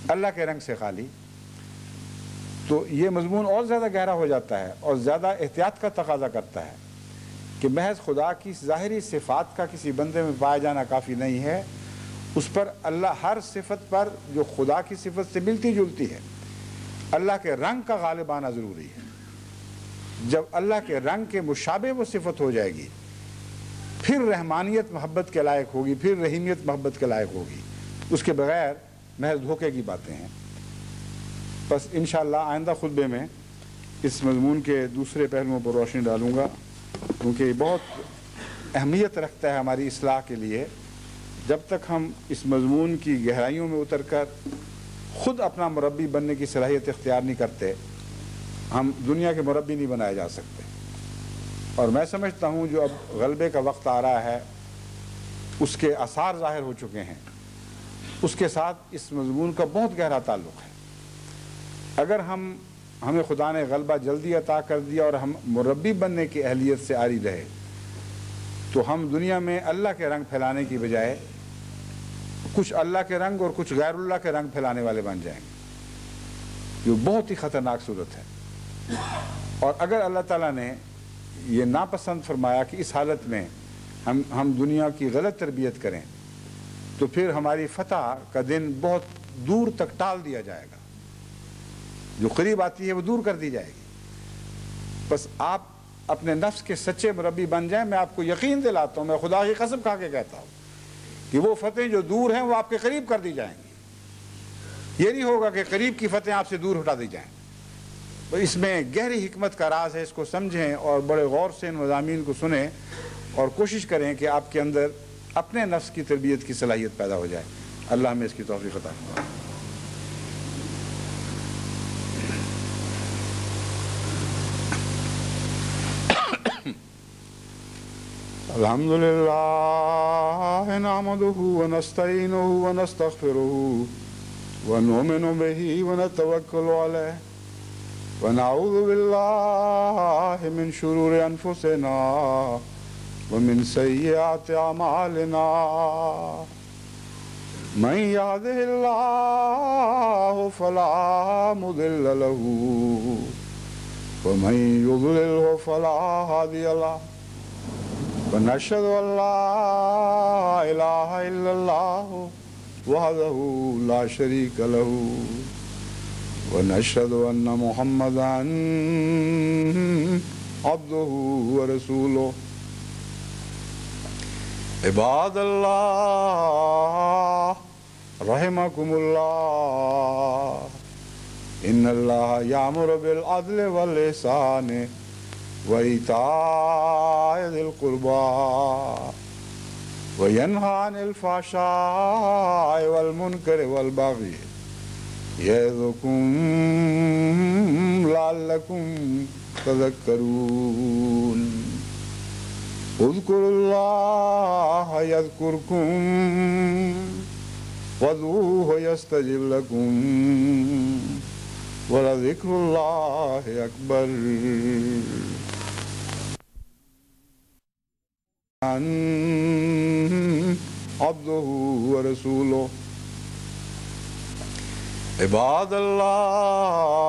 اللہ کے رنگ سے خالی، تو یہ مضمون اور زیادہ گہرا ہو جاتا ہے اور زیادہ احتیاط کا تقاضا کرتا ہے کہ محض خدا کی ظاہری صفات کا کسی بندے میں پایا جانا کافی نہیں ہے، اس پر اللہ ہر صفت پر جو خدا کی صفت سے ملتی جلتی ہے اللہ کے رنگ کا غالب آنا ضروری ہے۔ جب اللہ کے رنگ کے مشابہ وہ صفت ہو جائے گی، پھر رحمانیت محبت کے لائق ہوگی، پھر رحیمیت محبت کے لائق ہوگی، اس کے بغیر محض دھوکے کی باتیں ہیں۔ بس انشاءاللہ آئندہ خطبے میں اس مضمون کے دوسرے پہلوؤں پر روشنی ڈالوں گا، کیونکہ یہ بہت اہمیت رکھتا ہے ہماری اصلاح کے لیے۔ جب تک ہم اس مضمون کی گہرائیوں میں اتر کر خود اپنا مربی بننے کی صلاحیت اختیار نہیں کرتے، ہم دنیا کے مربی نہیں بنائے جا سکتے۔ اور میں سمجھتا ہوں جو اب غلبے کا وقت آ رہا ہے، اس کے آثار ظاہر ہو چکے ہیں، اس کے ساتھ اس مضمون کا بہت گہرا تعلق ہے۔ اگر ہمیں خدا نے غلبہ جلدی عطا کر دیا اور ہم مربی بننے کی اہلیت سے عاری رہے، تو ہم دنیا میں اللہ کے رنگ پھیلانے کی بجائے کچھ اللہ کے رنگ اور کچھ غیر اللہ کے رنگ پھیلانے والے بن جائیں گے، جو بہت ہی خطرناک صورت ہے۔ اور اگر اللہ تعالیٰ نے یہ ناپسند فرمایا کہ اس حالت میں ہم دنیا کی غلط تربیت کریں، تو پھر ہماری فتح کا دن بہت دور تک ٹال دیا جائے گا، جو قریب آتی ہے وہ دور کر دی جائے گی۔ بس آپ اپنے نفس کے سچے مربی بن جائیں، میں آپ کو یقین دلاتا ہوں، میں خدا کی قسم کھا کے کہتا ہوں کہ وہ فتح جو دور ہیں وہ آپ کے قریب کر دی جائیں گی۔ یہ نہیں ہوگا کہ قریب کی فتح آپ سے دور ہٹا دی جائیں۔ تو اس میں گہری حکمت کا راز ہے، اس کو سمجھیں اور بڑے غور سے ان مضامین کو سنیں اور کوشش کریں کہ آپ کے اندر اپنے نفس کی تربیت کی صلاحیت پیدا ہو جائے۔ اللہ ہمیں اس کی توفیق عطا فرمائے۔ الحمد لله نحمده ونستعينه ونستغفره ونؤمن به ونتوكل عليه ونعوذ بالله من شرور أنفسنا ومن سيئات أعمالنا من يهده الله فلا مضل له ومن يضلله فلا هادي له ونشهد أن لا إله إلا الله وحده لا شريك له ونشهد أن محمدا عبده ورسوله عباد الله رحمكم الله إن الله يأمر بالعدل والإحسان وإيتاء ذي القربى وينهى عن الفحشاء والمنكر والبغي يعظكم لعلكم تذكرون اذكروا الله يذكركم وادعوه يستجب لكم ولذكر الله أكبر عبده ورسوله عباد الله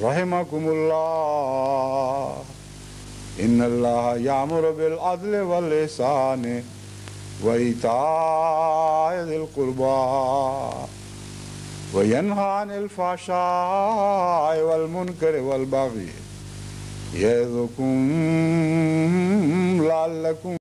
رحمكم الله إن الله يأمر بالعدل والإحسان وإيتاء ذي القربى وينهى عن الفحشاء والمنكر والبغي يعظكم لعلكم